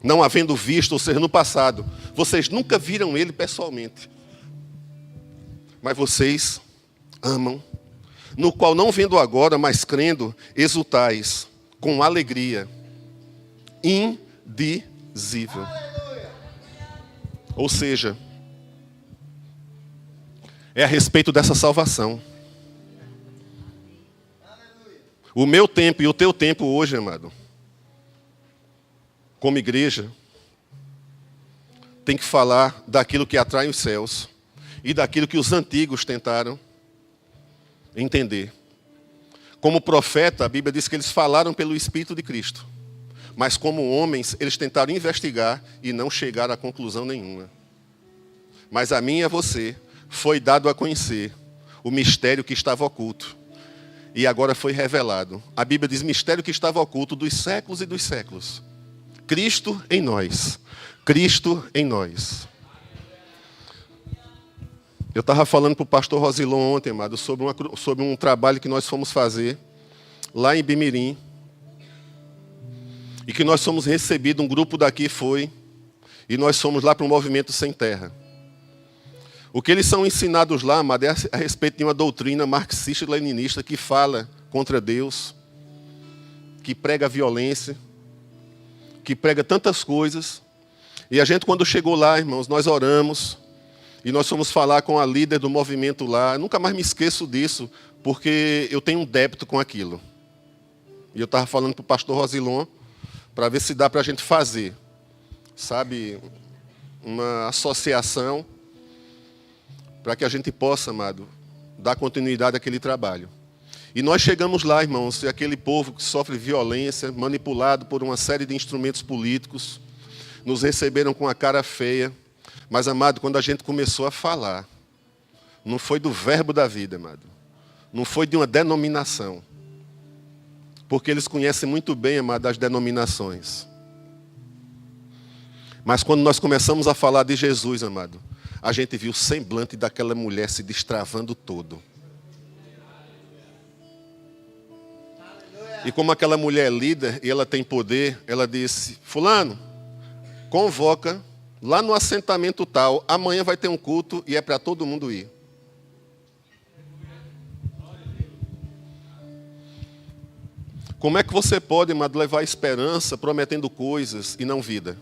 não havendo visto, ou seja, no passado, vocês nunca viram ele pessoalmente. Mas vocês amam, no qual não vendo agora, mas crendo, exultais com alegria indizível. Ou seja, é a respeito dessa salvação. O meu tempo e o teu tempo hoje, amado, como igreja, tem que falar daquilo que atrai os céus e daquilo que os antigos tentaram entender. Como profeta, a Bíblia diz que eles falaram pelo Espírito de Cristo. Mas como homens, eles tentaram investigar e não chegaram a conclusão nenhuma. Mas a mim e a você foi dado a conhecer o mistério que estava oculto. E agora foi revelado. A Bíblia diz mistério que estava oculto dos séculos e dos séculos. Cristo em nós. Cristo em nós. Eu estava falando para o pastor Rosilon ontem, amado, sobre um trabalho que nós fomos fazer lá em Bimirim. E que nós fomos recebidos, um grupo daqui foi, e nós fomos lá para um movimento sem terra. O que eles são ensinados lá, amado, é a respeito de uma doutrina marxista-leninista que fala contra Deus, que prega a violência, que prega tantas coisas. E a gente, quando chegou lá, irmãos, nós oramos e nós fomos falar com a líder do movimento lá. Eu nunca mais me esqueço disso, porque eu tenho um débito com aquilo. E eu estava falando para o pastor Rosilon para ver se dá para a gente fazer, sabe, uma associação para que a gente possa, amado, dar continuidade àquele trabalho. E nós chegamos lá, irmãos, e aquele povo que sofre violência, manipulado por uma série de instrumentos políticos, nos receberam com a cara feia. Mas, amado, quando a gente começou a falar, não foi do verbo da vida, amado. Não foi de uma denominação. Porque eles conhecem muito bem, amado, as denominações. Mas quando nós começamos a falar de Jesus, amado, a gente viu o semblante daquela mulher se destravando todo. E como aquela mulher é líder e ela tem poder, ela disse: fulano, convoca lá no assentamento tal, amanhã vai ter um culto e é para todo mundo ir. Como é que você pode, amado, levar esperança prometendo coisas e não vida?